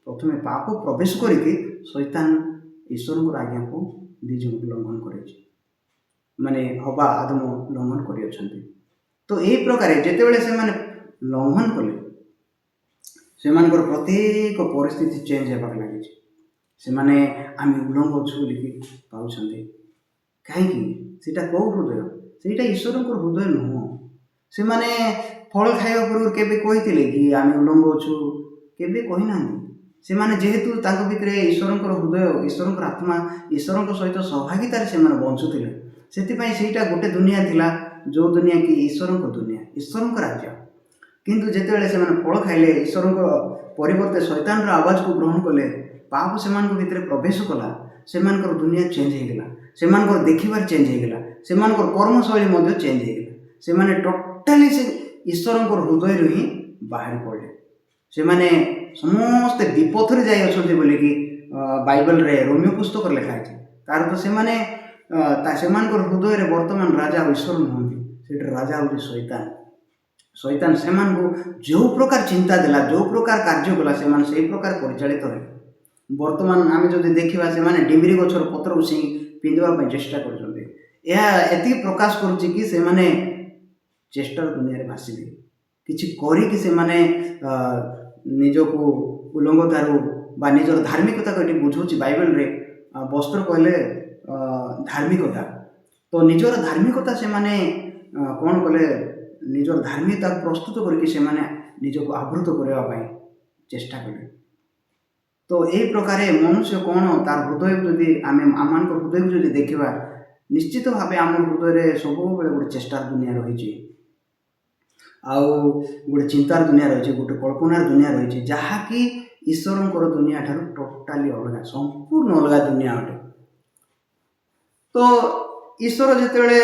ପ୍ରଥମେ ପାପ ପ୍ରବେଶ କରିକି ଶୈତାନ ଈଶ୍ୱରଙ୍କର ଆଜ୍ଞାକୁ ଦୁଇ ଜଣଙ୍କୁ ଲଙ୍ଘନ କରିଛି, ମାନେ ହବା ଆଦମ ଲଙ୍ଘନ କରିଅଛନ୍ତି। ତ ଏହି ପ୍ରକାରେ ଯେତେବେଳେ ସେମାନେ ଲଙ୍ଘନ କଲେ, ସେମାନଙ୍କର ପ୍ରତ୍ୟେକ ପରିସ୍ଥିତି ଚେଞ୍ଜ ହେବାକୁ ଲାଗିଛି। ସେମାନେ ଆମେ ଉଲଙ୍ଘ ଅଛୁ ବୋଲିକି ପାଉଛନ୍ତି। କାହିଁକି? ସେଇଟା କେଉଁ ହୃଦୟ? ସେଇଟା ଈଶ୍ୱରଙ୍କର ହୃଦୟ ନୁହଁ। ସେମାନେ ଫଳ ଖାଇବା ପୂର୍ବରୁ କେବେ କହିଥିଲେ କି ଆମେ ଉଲଙ୍ଘ ଅଛୁ? କେବେ କହିନାହାନ୍ତି। ସେମାନେ ଯେହେତୁ ତାଙ୍କ ଭିତରେ ଈଶ୍ୱରଙ୍କର ହୃଦୟ, ଈଶ୍ୱରଙ୍କର ଆତ୍ମା, ଈଶ୍ୱରଙ୍କ ସହିତ ସହଭାଗିତାରେ ସେମାନେ ବଞ୍ଚୁଥିଲେ, ସେଥିପାଇଁ ସେଇଟା ଗୋଟେ ଦୁନିଆ ଥିଲା, ଯେଉଁ ଦୁନିଆ କି ଈଶ୍ୱରଙ୍କ ଦୁନିଆ, ଈଶ୍ୱରଙ୍କ ରାଜ୍ୟ। କିନ୍ତୁ ଯେତେବେଳେ ସେମାନେ ଫଳ ଖାଇଲେ, ଈଶ୍ୱରଙ୍କ ପରିବର୍ତ୍ତେ ଶୈତାନର ଆବାଜକୁ ଗ୍ରହଣ କଲେ, ପାପ ସେମାନଙ୍କ ଭିତରେ ପ୍ରବେଶ କଲା, ସେମାନଙ୍କର ଦୁନିଆ ଚେଞ୍ଜ ହେଇଗଲା, ସେମାନଙ୍କର ଦେଖିବାର ଚେଞ୍ଜ ହେଇଗଲା, ସେମାନଙ୍କର କର୍ମଶୈଳୀ ମଧ୍ୟ ଚେଞ୍ଜ ହେଇଗଲା। ସେମାନେ ଟୋଟାଲି ସେ ଈଶ୍ୱରଙ୍କର ହୃଦୟରୁ ହିଁ ବାହାରି ପଡ଼ିଲେ। ସେମାନେ ସମସ୍ତେ ବିପଥରେ ଯାଇ ଅଛନ୍ତି ବୋଲିକି ବାଇବଲରେ ରୋମିଓ ପୁସ୍ତକରେ ଲେଖା ହେଇଛି। ତାର ତ ସେମାନଙ୍କର ହୃଦୟରେ ବର୍ତ୍ତମାନ ରାଜା ଆଉ ଈଶ୍ୱର ନୁହନ୍ତି, ସେଠି ରାଜା ହେଉଛି ଶୈତାନ। ଶୈତାନ ସେମାନଙ୍କୁ ଯେଉଁ ପ୍ରକାର ଚିନ୍ତା ଦେଲା, ଯେଉଁ ପ୍ରକାର କାର୍ଯ୍ୟ କଲା, ସେମାନେ ସେହି ପ୍ରକାର ପରିଚାଳିତ ହେଲେ। ବର୍ତ୍ତମାନ ଆମେ ଯଦି ଦେଖିବା, ସେମାନେ ଡିମ୍ବିରି ଗଛର ପତ୍ର ଉଷି ପିନ୍ଧିବା ପାଇଁ ଚେଷ୍ଟା କରୁଛନ୍ତି। ଏହା ଏତିକି ପ୍ରକାଶ କରୁଛି କି ସେମାନେ ଚେଷ୍ଟାର ଦୁନିଆରେ ଭାସିବେ। କିଛି କରିକି ସେମାନେ ନିଜକୁ ଉଲଙ୍ଘତାରୁ ବା ନିଜର ଧାର୍ମିକତାକୁ ଏଠି ବୁଝଉଛି ବାଇବଲରେ। ବସ୍ତ୍ର କହିଲେ ଧାର୍ମିକତା। ତ ନିଜର ଧାର୍ମିକତା ସେମାନେ କ'ଣ କଲେ? ନିଜର ଧାର୍ମିକତାକୁ ପ୍ରସ୍ତୁତ କରିକି ସେମାନେ ନିଜକୁ ଆବୃତ କରିବା ପାଇଁ ଚେଷ୍ଟା କଲେ। ତ ଏହି ପ୍ରକାରେ ମନୁଷ୍ୟ କ'ଣ, ତାର ହୃଦୟକୁ ଯଦି ଆମେ ଆମମାନଙ୍କ ହୃଦୟକୁ ଯଦି ଦେଖିବା, ନିଶ୍ଚିତ ଭାବେ ଆମ ହୃଦୟରେ ସବୁବେଳେ ଗୋଟେ ଚେଷ୍ଟାର ଦୁନିଆ ରହିଛି, ଆଉ ଗୋଟେ ଚିନ୍ତାର ଦୁନିଆ ରହିଛି, ଗୋଟେ କଳ୍ପନାର ଦୁନିଆ ରହିଛି, ଯାହାକି ଈଶ୍ୱରଙ୍କର ଦୁନିଆ ଠାରୁ ଟୋଟାଲି ଅଲଗା, ସମ୍ପୂର୍ଣ୍ଣ ଅଲଗା ଦୁନିଆ ଅଟେ। ତ ଈଶ୍ୱର ଯେତେବେଳେ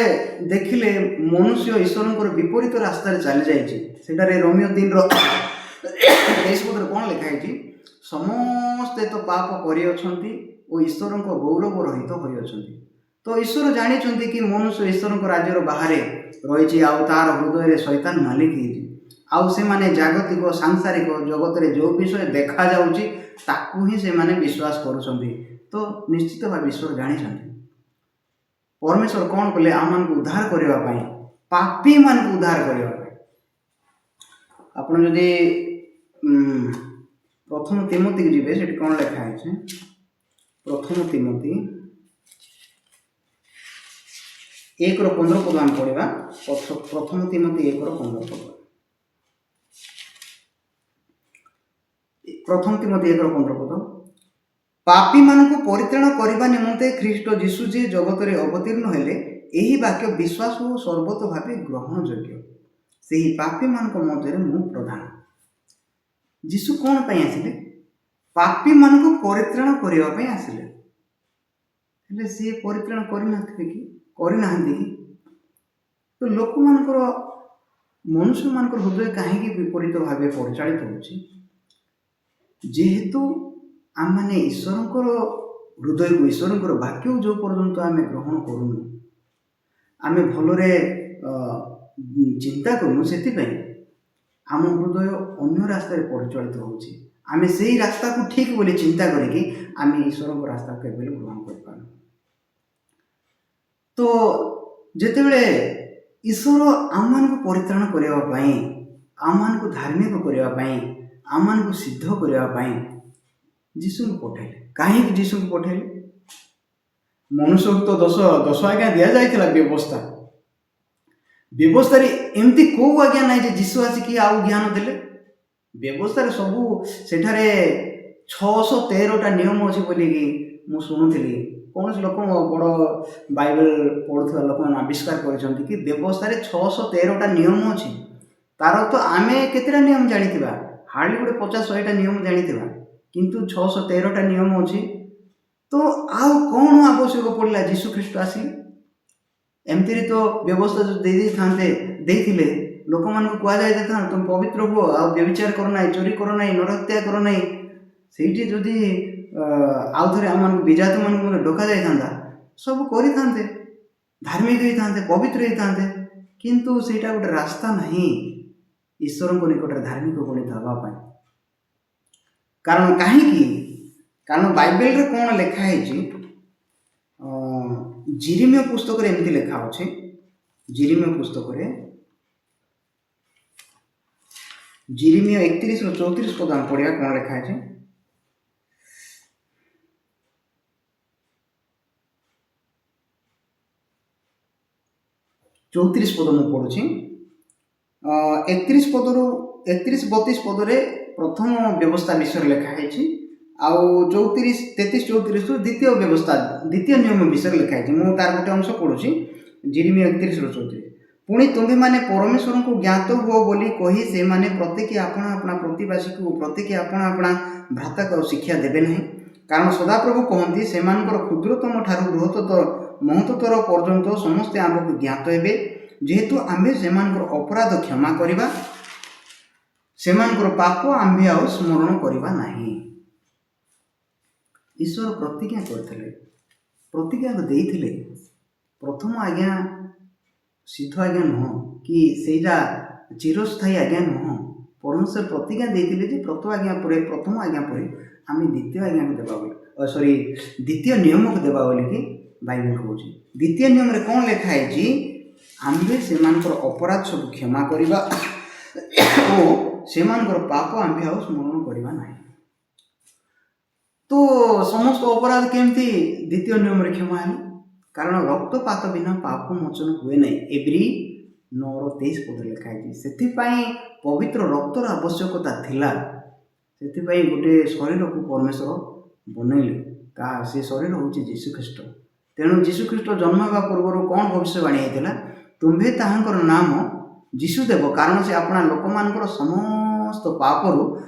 ଦେଖିଲେ ମନୁଷ୍ୟ ଈଶ୍ୱରଙ୍କର ବିପରୀତ ରାସ୍ତାରେ ଚାଲିଯାଇଛି, ସେଠାରେ ରୋମିଓ 3:23 କ'ଣ ଲେଖା ହେଇଛି? ସମସ୍ତେ ତ ପାପ କରିଅଛନ୍ତି ଓ ଈଶ୍ୱରଙ୍କ ଗୌରବ ରହିତ ହୋଇଅଛନ୍ତି। ତ ଈଶ୍ୱର ଜାଣିଛନ୍ତି କି ମନୁଷ୍ୟ ଈଶ୍ୱରଙ୍କ ରାଜ୍ୟର ବାହାରେ ରହିଛି, ଆଉ ତାର ହୃଦୟରେ ଶୈତାନ ମାଲିକ ହେଇଛି। ଆଉ ସେମାନେ ଜାଗତିକ ସାଂସାରିକ ଜଗତରେ ଯେଉଁ ବିଷୟ ଦେଖାଯାଉଛି ତାକୁ ହିଁ ସେମାନେ ବିଶ୍ୱାସ କରୁଛନ୍ତି। ତ ନିଶ୍ଚିତ ଭାବେ ଈଶ୍ୱର ଜାଣିଛନ୍ତି। ପରମେଶ୍ୱର କ'ଣ କଲେ? ଆମମାନଙ୍କୁ ଉଦ୍ଧାର କରିବା ପାଇଁ, ପାପୀମାନଙ୍କୁ ଉଦ୍ଧାର କରିବା ପାଇଁ। ଆପଣ ଯଦି ପ୍ରଥମ ତିମୋତିକୁ ଯିବେ, ସେଠି କ'ଣ ଲେଖା ହେଇଛି? ପ୍ରଥମ ତିମୋତି 1:15 ଆମେ ପଢ଼ିବା। ପ୍ରଥମ ତିମୋତି 1:15। ପ୍ରଥମ ତିମୋତି 1:15, ପାପୀମାନଙ୍କୁ ପରିତ୍ରାଣ କରିବା ନିମନ୍ତେ ଖ୍ରୀଷ୍ଟ ଯୀଶୁ ଯେ ଜଗତରେ ଅବତୀର୍ଣ୍ଣ ହେଲେ, ଏହି ବାକ୍ୟ ବିଶ୍ୱାସ ଓ ସର୍ବତ ଭାବେ ଗ୍ରହଣଯୋଗ୍ୟ। ସେହି ପାପୀମାନଙ୍କ ମଧ୍ୟରେ ମୁଁ ପ୍ରଧାନ। ଯୀଶୁ କ'ଣ ପାଇଁ ଆସିଲେ? ପାପୀମାନଙ୍କୁ ପରିତ୍ରାଣ କରିବା ପାଇଁ ଆସିଲେ। ହେଲେ ସିଏ ପରିତ୍ରାଣ କରିନାହାନ୍ତି କି? ତ ଲୋକମାନଙ୍କର, ମନୁଷ୍ୟମାନଙ୍କର ହୃଦୟ କାହିଁକି ବିପରୀତ ଭାବେ ପରିଚାଳିତ ହେଉଛି? ଯେହେତୁ ଆମମାନେ ଈଶ୍ୱରଙ୍କର ହୃଦୟକୁ, ଈଶ୍ୱରଙ୍କର ବାକ୍ୟକୁ ଯେଉଁ ପର୍ଯ୍ୟନ୍ତ ଆମେ ଗ୍ରହଣ କରୁନୁ, ଆମେ ଭଲରେ ଚିନ୍ତା କରୁନୁ, ସେଥିପାଇଁ ଆମ ହୃଦୟ ଅନ୍ୟ ରାସ୍ତାରେ ପରିଚାଳିତ ହେଉଛି। ଆମେ ସେଇ ରାସ୍ତାକୁ ଠିକ୍ ବୋଲି ଚିନ୍ତା କରିକି ଆମେ ଈଶ୍ୱରଙ୍କ ରାସ୍ତାକୁ କେବେ ଗ୍ରହଣ କରିପାରୁନୁ। ତ ଯେତେବେଳେ ଈଶ୍ୱର ଆମମାନଙ୍କୁ ପରିତ୍ରାଣ କରିବା ପାଇଁ, ଆମମାନଙ୍କୁ ଧାର୍ମିକ କରିବା ପାଇଁ, ଆମମାନଙ୍କୁ ସିଦ୍ଧ କରିବା ପାଇଁ ଯୀଶୁଙ୍କୁ ପଠାଇଲେ। କାହିଁକି ଯୀଶୁଙ୍କୁ ପଠାଇଲେ? ମନୁଷ୍ୟକୁ ତ ଦଶ ଆଜ୍ଞା ଦିଆଯାଇଥିଲା ବ୍ୟବସ୍ଥାରେ ଏମିତି କେଉଁ ଆଜ୍ଞା ନାହିଁ ଯେ ଯୀଶୁ ଆସିକି ଆଉ ଜ୍ଞାନ ଦେଲେ। ବ୍ୟବସ୍ଥାରେ ସବୁ, ସେଠାରେ 613ଟା ନିୟମ ଅଛି ବୋଲିକି ମୁଁ ଶୁଣୁଥିଲି। କୌଣସି ଲୋକ, ବଡ଼ ବାଇବଲ ପଢ଼ୁଥିବା ଲୋକମାନେ ଆବିଷ୍କାର କରିଛନ୍ତି କି ବ୍ୟବସ୍ଥାରେ 613ଟା ନିୟମ ଅଛି। ତାର ତ ଆମେ କେତେଟା ନିୟମ ଜାଣିଥିବା? ହାର୍ଡଲି ଗୋଟେ 50-100ଟା ନିୟମ ଜାଣିଥିବା, କିନ୍ତୁ 613ଟା ନିୟମ ଅଛି। ତ ଆଉ କ'ଣ ଆବଶ୍ୟକ ପଡ଼ିଲା ଯୀଶୁ ଖ୍ରୀଷ୍ଟ ଆସିଲେ? ଏମିତିରେ ତ ବ୍ୟବସ୍ଥା ଯଦି ଦେଇଥିଲେ, ଲୋକମାନଙ୍କୁ କୁହାଯାଇଥାଏ ତୁମେ ପବିତ୍ର ହୁଅ, ଆଉ ବ୍ୟଭିଚାର କର ନାହିଁ, ଚୋରି କର ନାହିଁ, ନରହତ୍ୟା କର ନାହିଁ। ସେଇଠି ଯଦି ଆଉ ଥରେ ଆମମାନଙ୍କୁ ବିଜାତିମାନଙ୍କୁ ମଧ୍ୟ ଡକାଯାଇଥାନ୍ତା, ସବୁ କରିଥାନ୍ତେ, ଧାର୍ମିକ ହେଇଥାନ୍ତେ, ପବିତ୍ର ହେଇଥାନ୍ତେ। କିନ୍ତୁ ସେଇଟା ଗୋଟେ ରାସ୍ତା ନାହିଁ ଈଶ୍ୱରଙ୍କ ନିକଟରେ ଧାର୍ମିକ ଗଣିତ ହେବା ପାଇଁ। କାରଣ କାହିଁକି? କାରଣ ବାଇବେଲରେ କ'ଣ ଲେଖା ହେଇଛି? ଜିରିମିୟ ପୁସ୍ତକରେ ଏମିତି ଲେଖା ଅଛି। ଜିରିମିୟ ପୁସ୍ତକରେ ଜିରିମିୟ 31-34 ପଦ ଆମେ ପଢ଼ିବା। କ'ଣ ଲେଖା ଅଛି? ଚଉତିରିଶ ପଦ ମୁଁ ପଢ଼ୁଛି। 31 ପଦରୁ 31-32 ପଦରେ ପ୍ରଥମ ବ୍ୟବସ୍ଥା ବିଷୟରେ ଲେଖା ହେଇଛି, ଆଉ 33-34 ଦ୍ୱିତୀୟ ବ୍ୟବସ୍ଥା, ଦ୍ୱିତୀୟ ନିୟମ ବିଷୟରେ ଲେଖା ହେଇଛି। ମୁଁ ତାର ଗୋଟେ ଅଂଶ ପଢ଼ୁଛି, ଜିରିମିୟ 31-34। ପୁଣି ତୁମ୍ଭେମାନେ ପରମେଶ୍ୱରଙ୍କୁ ଜ୍ଞାତ ହୁଅ ବୋଲି କହି ସେମାନେ ପ୍ରତ୍ୟେକେ ଆପଣା ଆପଣା ପ୍ରତିବାସୀକୁ ପ୍ରତ୍ୟେକେ ଆପଣା ଆପଣା ଭ୍ରାତାକୁ ଶିକ୍ଷା ଦେବେ ନାହିଁ। କାରଣ ସଦାପ୍ରଭୁ କହନ୍ତି, ସେମାନଙ୍କର କ୍ଷୁଦ୍ରତମ ଠାରୁ ମହତ୍ତର ପର୍ଯ୍ୟନ୍ତ ସମସ୍ତେ ଆମକୁ ଜ୍ଞାତ ହେବେ, ଯେହେତୁ ଆମ୍ଭେ ସେମାନଙ୍କର ଅପରାଧ କ୍ଷମା କରିବା, ସେମାନଙ୍କର ପାପ ଆମ୍ଭେ ଆଉ ସ୍ମରଣ କରିବା ନାହିଁ। ଈଶ୍ୱର ପ୍ରତିଜ୍ଞା କରିଥିଲେ, ପ୍ରତିଜ୍ଞା ଦେଇଥିଲେ। ପ୍ରଥମ ଆଜ୍ଞା ସିଦ୍ଧ ଆଜ୍ଞା ନୁହଁ, କି ସେଇଟା ଚିରସ୍ଥାୟୀ ଆଜ୍ଞା ନୁହଁ। ପରମେଶ୍ୱର ପ୍ରତିଜ୍ଞା ଦେଇଥିଲେ ଯେ ପ୍ରଥମ ଆଜ୍ଞା ପରେ ଆମେ ଦ୍ୱିତୀୟ ଆଜ୍ଞାକୁ ଦେବା ବୋଲି, ଦ୍ୱିତୀୟ ନିୟମକୁ ଦେବା ବୋଲିକି ବାଇବେଲ କହୁଛି। ଦ୍ୱିତୀୟ ନିୟମରେ କ'ଣ ଲେଖା ହେଇଛି? ଆମ୍ଭେ ସେମାନଙ୍କର ଅପରାଧ ସବୁ କ୍ଷମା କରିବା ଓ ସେମାନଙ୍କର ପାପ ଆମ୍ଭେ ଆଉ ସ୍ମରଣ କରିବା ନାହିଁ। ତ ସମସ୍ତ ଅପରାଧ କେମିତି ଦ୍ୱିତୀୟ ନିୟମରେ କ୍ଷମା ହେଲା? କାରଣ ରକ୍ତପାତ ବିନା ପାପ ମୋଚନ ହୁଏ ନାହିଁ। ଏବ୍ରୀ 9:23 ପଦରେ ଲେଖା ହେଇଛି। ସେଥିପାଇଁ ପବିତ୍ର ରକ୍ତର ଆବଶ୍ୟକତା ଥିଲା। ସେଥିପାଇଁ ଗୋଟେ ଶରୀରକୁ ପରମେଶ୍ୱର ବନେଇଲେ। ସେ ଶରୀର ହେଉଛି ଯୀଶୁଖ୍ରୀଷ୍ଟ। ତେଣୁ ଯୀଶୁଖ୍ରୀଷ୍ଟ ଜନ୍ମ ହେବା ପୂର୍ବରୁ କ'ଣ ଭବିଷ୍ୟବାଣୀ ହେଇଥିଲା? ତୁମ୍ଭେ ତାହାଙ୍କର ନାମ ଯୀଶୁ ଦେବ, କାରଣ ସେ ଆପଣା ଲୋକମାନଙ୍କର ସମସ୍ତ ପାପରୁ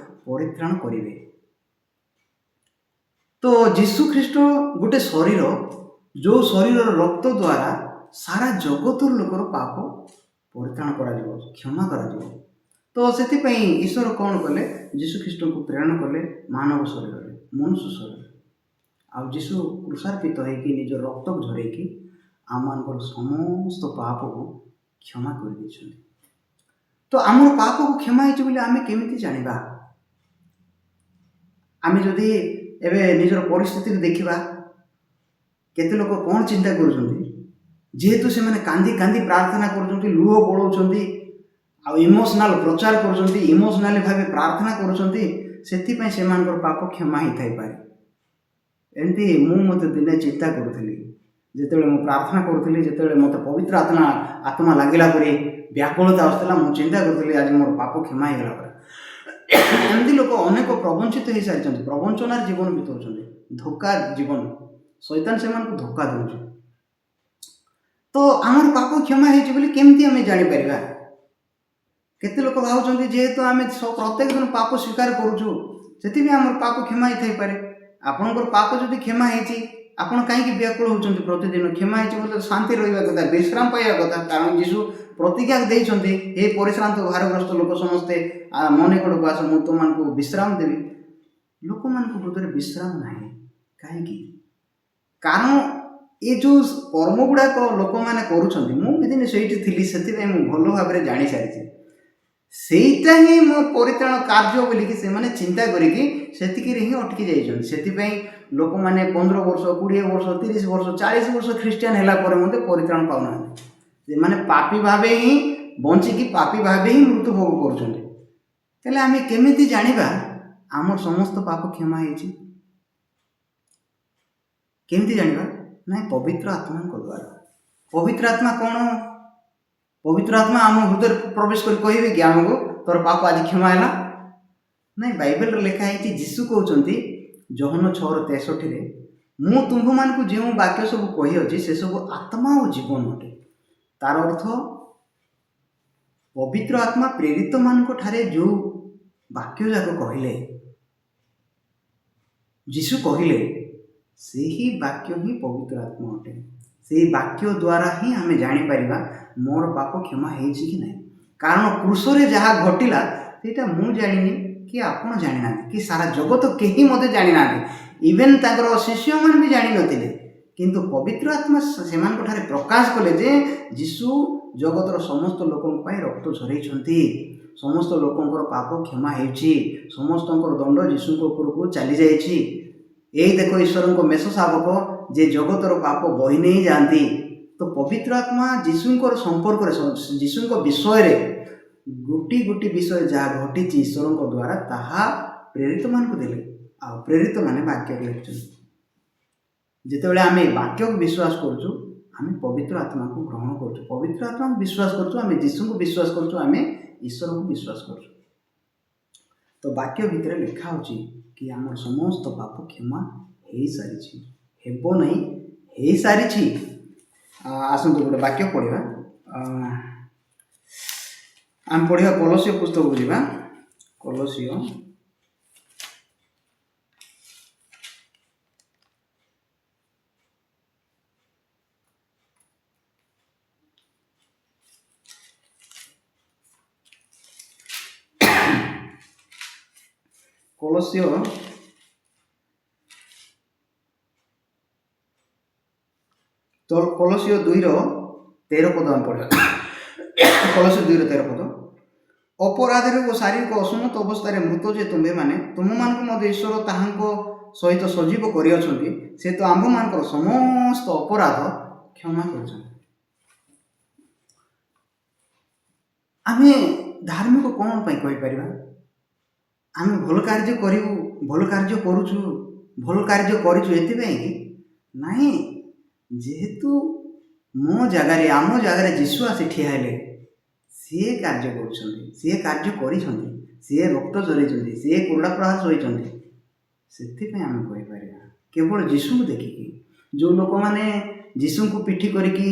ପରିତ୍ରାଣ କରିବେ। ତ ଯୀଶୁଖ୍ରୀଷ୍ଟ ଗୋଟେ ଶରୀର, ଯେଉଁ ଶରୀରର ରକ୍ତ ଦ୍ୱାରା ସାରା ଜଗତର ଲୋକର ପାପ ପରିତ୍ରାଣ କରାଯିବ, କ୍ଷମା କରାଯିବ। ତ ସେଥିପାଇଁ ଈଶ୍ୱର କ'ଣ କଲେ? ଯୀଶୁଖ୍ରୀଷ୍ଟଙ୍କୁ ପ୍ରେରଣ କଲେ ମାନବ ଶରୀରରେ, ମନୁଷ୍ୟ ଶରୀରରେ। ଆଉ ଯୀଶୁ କୃଷାର୍ପିତ ହେଇକି ନିଜ ରକ୍ତକୁ ଝରେଇକି ଆମମାନଙ୍କର ସମସ୍ତ ପାପକୁ କ୍ଷମା କରିଦେଇଛନ୍ତି। ତ ଆମର ପାପକୁ କ୍ଷମା ହେଇଛି ବୋଲି ଆମେ କେମିତି ଜାଣିବା? ଆମେ ଯଦି ଏବେ ନିଜର ପରିସ୍ଥିତିକୁ ଦେଖିବା, କେତେ ଲୋକ କ'ଣ ଚିନ୍ତା କରୁଛନ୍ତି? ଯେହେତୁ ସେମାନେ କାନ୍ଦି କାନ୍ଦି ପ୍ରାର୍ଥନା କରୁଛନ୍ତି, ଲୁହ ବୋଳଉଛନ୍ତି, ଆଉ ଇମୋସନାଲ ପ୍ରଚାର କରୁଛନ୍ତି, ଇମୋସନାଲି ଭାବେ ପ୍ରାର୍ଥନା କରୁଛନ୍ତି, ସେଥିପାଇଁ ସେମାନଙ୍କର ପାପ କ୍ଷମା ହେଇଥାଇପାରେ। ଏମିତି ମୁଁ ମଧ୍ୟ ଦିନେ ଚିନ୍ତା କରୁଥିଲି, ଯେତେବେଳେ ମୁଁ ପ୍ରାର୍ଥନା କରୁଥିଲି, ଯେତେବେଳେ ମୋତେ ପବିତ୍ର ଆତ୍ମା ଲାଗିଲା ପରେ ବ୍ୟାକୁଳତା ଆସୁଥିଲା, ମୁଁ ଚିନ୍ତା କରୁଥିଲି ଆଜି ମୋର ପାପ କ୍ଷମା ହେଇଗଲା ପରେ। ଏମିତି ଲୋକ ଅନେକ ପ୍ରବଞ୍ଚିତ ହେଇସାରିଛନ୍ତି, ପ୍ରବଞ୍ଚନାର ଜୀବନ ବିତାଉଛନ୍ତି, ଧୋକା ଜୀବନ, ଶୈତାନ ସେମାନଙ୍କୁ ଧୋକା ଦେଉଛି। ତ ଆମର ପାପ କ୍ଷମା ହେଇଛି ବୋଲି କେମିତି ଆମେ ଜାଣିପାରିବା? କେତେ ଲୋକ ଭାବୁଛନ୍ତି ଯେହେତୁ ଆମେ ପ୍ରତ୍ୟେକ ଦିନ ପାପ ସ୍ୱୀକାର କରୁଛୁ, ସେଥିପାଇଁ ଆମର ପାପ କ୍ଷମା ହେଇଥାଇପାରେ। ଆପଣଙ୍କର ପାପ ଯଦି କ୍ଷମା ହେଇଛି, ଆପଣ କାହିଁକି ବ୍ୟାକୁଳ ହେଉଛନ୍ତି? ପ୍ରତିଦିନ କ୍ଷମା ହେଇଛି ବୋଲି ଶାନ୍ତି ରହିବା କଥା, ବିଶ୍ରାମ ପାଇବା କଥା। କାରଣ ଯୀଶୁ ପ୍ରତିଜ୍ଞା ଦେଇଛନ୍ତି, ହେ ପରିଶ୍ରାନ୍ତ ଭାରଗ୍ରସ୍ତ ଲୋକ ସମସ୍ତେ ମୋ ନିକଟକୁ ଆସ, ମୁଁ ତୁମମାନଙ୍କୁ ବିଶ୍ରାମ ଦେବି। ଲୋକମାନଙ୍କ ହୃଦୟରେ ବିଶ୍ରାମ ନାହିଁ। କାହିଁକି? କାରଣ ଏ ଯେଉଁ କର୍ମ ଗୁଡ଼ାକ ଲୋକମାନେ କରୁଛନ୍ତି, ମୁଁ ବି ଦିନେ ସେଇଠି ଥିଲି, ସେଥିପାଇଁ ମୁଁ ଭଲ ଭାବରେ ଜାଣିସାରିଛି। ସେଇଟା ହିଁ ମୋ ପରିତ୍ରାଣ କାର୍ଯ୍ୟ ବୋଲିକି ସେମାନେ ଚିନ୍ତା କରିକି ସେତିକିରେ ହିଁ ଅଟକି ଯାଇଛନ୍ତି। ସେଥିପାଇଁ ଲୋକମାନେ 15 ବର୍ଷ, 20 ବର୍ଷ, 30 ବର୍ଷ, 40 ବର୍ଷ ଖ୍ରୀଷ୍ଟିଆନ ହେଲା ପରେ ମଧ୍ୟ ପରିତ୍ରାଣ ପାଉନାହାନ୍ତି। ସେମାନେ ପାପୀ ଭାବେ ହିଁ ବଞ୍ଚିକି ପାପୀ ଭାବେ ହିଁ ମୃତ୍ୟୁ ଭୋଗ କରୁଛନ୍ତି। ତାହେଲେ ଆମେ କେମିତି ଜାଣିବା ଆମର ସମସ୍ତ ପାପ କ୍ଷମା ହେଇଛି? କେମିତି ଜାଣିବା? ନାଇଁ, ପବିତ୍ର ଆତ୍ମାଙ୍କ ଦ୍ୱାରା। ପବିତ୍ର ଆତ୍ମା କ'ଣ? ପବିତ୍ର ଆତ୍ମା ଆମ ହୃଦୟରେ ପ୍ରବେଶ କରି କହିବେ କି ଆମକୁ ତୋର ପାପ ଆଜି କ୍ଷମା ହେଲା? ନାଇଁ, ବାଇବେଲରେ ଲେଖା ହେଇଛି, ଯୀଶୁ କହୁଛନ୍ତି ଯୋହନ 6:63, ମୁଁ ତୁମ୍ଭମାନଙ୍କୁ ଯେଉଁ ବାକ୍ୟ ସବୁ କହିଅଛି ସେସବୁ ଆତ୍ମା ଓ ଜୀବନ ଅଟେ। ତାର ଅର୍ଥ, ପବିତ୍ର ଆତ୍ମା ପ୍ରେରିତ ମାନଙ୍କ ଠାରେ ଯେଉଁ ବାକ୍ୟ ଯାକ କହିଲେ, ଯୀଶୁ କହିଲେ, ସେହି ବାକ୍ୟ ହିଁ ପବିତ୍ର ଆତ୍ମା ଅଟେ। ସେହି ବାକ୍ୟ ଦ୍ୱାରା ହିଁ ଆମେ ଜାଣିପାରିବା ମୋର ପାପ କ୍ଷମା ହେଇଛି କି ନାହିଁ। କାରଣ କୃଷରେ ଯାହା ଘଟିଲା ସେଇଟା ମୁଁ ଜାଣିନି କି ଆପଣ ଜାଣିନାହାନ୍ତି କି ସାରା ଜଗତ କେହି ମଧ୍ୟ ଜାଣିନାହାନ୍ତି, ଇଭେନ୍ ତାଙ୍କର ଶିଷ୍ୟମାନେ ବି ଜାଣିନଥିଲେ। କିନ୍ତୁ ପବିତ୍ର ଆତ୍ମା ସେମାନଙ୍କଠାରେ ପ୍ରକାଶ କଲେ ଯେ ଯୀଶୁ ଜଗତର ସମସ୍ତ ଲୋକଙ୍କ ପାଇଁ ରକ୍ତ ଝରେଇଛନ୍ତି, ସମସ୍ତ ଲୋକଙ୍କର ପାପ କ୍ଷମା ହେଉଛି, ସମସ୍ତଙ୍କର ଦଣ୍ଡ ଯୀଶୁଙ୍କ ଉପରକୁ ଚାଲିଯାଇଛି। ଏଇ ଦେଖ ଈଶ୍ୱରଙ୍କ ମେଷ ଶାବକ ଯେ ଜଗତର ପାପ ବହି ନେଇ ଯାଆନ୍ତି। ତ ପବିତ୍ର ଆତ୍ମା ଯୀଶୁଙ୍କର ସମ୍ପର୍କରେ, ଯୀଶୁଙ୍କ ବିଷୟରେ ଗୋଟି ଗୋଟି ବିଷୟ ଯାହା ଘଟିଛି ଈଶ୍ୱରଙ୍କ ଦ୍ୱାରା ତାହା ପ୍ରେରିତମାନଙ୍କୁ ଦେଲେ, ଆଉ ପ୍ରେରିତମାନେ ବାକ୍ୟରେ ଲେଖୁଛନ୍ତି। ଯେତେବେଳେ ଆମେ ବାକ୍ୟକୁ ବିଶ୍ୱାସ କରୁଛୁ ଆମେ ପବିତ୍ର ଆତ୍ମାକୁ ଗ୍ରହଣ କରୁଛୁ, ପବିତ୍ର ଆତ୍ମାକୁ ବିଶ୍ୱାସ କରୁଛୁ, ଆମେ ଯୀଶୁଙ୍କୁ ବିଶ୍ୱାସ କରୁଛୁ, ଆମେ ଈଶ୍ୱରଙ୍କୁ ବିଶ୍ୱାସ କରୁଛୁ। ତ ବାକ୍ୟ ଭିତରେ ଲେଖା ହେଉଛି କି ଆମର ସମସ୍ତ ପାପ କ୍ଷମା ହେଇସାରିଛି, ହେବ ନାହିଁ, ହେଇସାରିଛି। ଆସନ୍ତୁ ଗୋଟେ ବାକ୍ୟ ପଢ଼ିବା। ଆମେ ପଢ଼ିବା କଲୋସିୟ ପୁସ୍ତକକୁ ଯିବା। କଲୋସିୟ କଲୋସିୟ 2:13 ପଦ ଆମେ ପଢ଼ିବା। କଲୋସିୟ 2:13 ଅପରାଧରେ ଓ ଶାରୀରିକ ଅସମ୍ମତ ଅବସ୍ଥାରେ ମୃତ ଯେ ତୁମ୍ଭେମାନେ, ତୁମମାନଙ୍କୁ ମଧ୍ୟ ଈଶ୍ୱର ତାହାଙ୍କ ସହିତ ସଜୀବ କରିଅଛନ୍ତି, ସେ ତ ଆମ୍ଭମାନଙ୍କର ସମସ୍ତ ଅପରାଧ କ୍ଷମା କରିଛନ୍ତି। ଆମେ ଧାର୍ମିକ କ'ଣ ପାଇଁ କହିପାରିବା? ଆମେ ଭଲ କାର୍ଯ୍ୟ କରିବୁ, ଭଲ କାର୍ଯ୍ୟ କରୁଛୁ, ଭଲ କାର୍ଯ୍ୟ କରିଛୁ ଏଥିପାଇଁ କି? ନାହିଁ, ଯେହେତୁ ମୋ ଜାଗାରେ, ଆମ ଜାଗାରେ ଯୀଶୁ ଆସି ଠିଆ ହେଲେ, ସିଏ କାର୍ଯ୍ୟ କରୁଛନ୍ତି, ସିଏ କାର୍ଯ୍ୟ କରିଛନ୍ତି, ସିଏ ରକ୍ତ ଝରେଇଛନ୍ତି, ସିଏ କୁରୁଡ଼ା ପ୍ରହାର ସହିଛନ୍ତି, ସେଥିପାଇଁ ଆମେ କହିପାରିବା। କେବଳ ଯୀଶୁଙ୍କୁ ଦେଖିକି ଯେଉଁ ଲୋକମାନେ ଯୀଶୁଙ୍କୁ ପିଠି କରିକି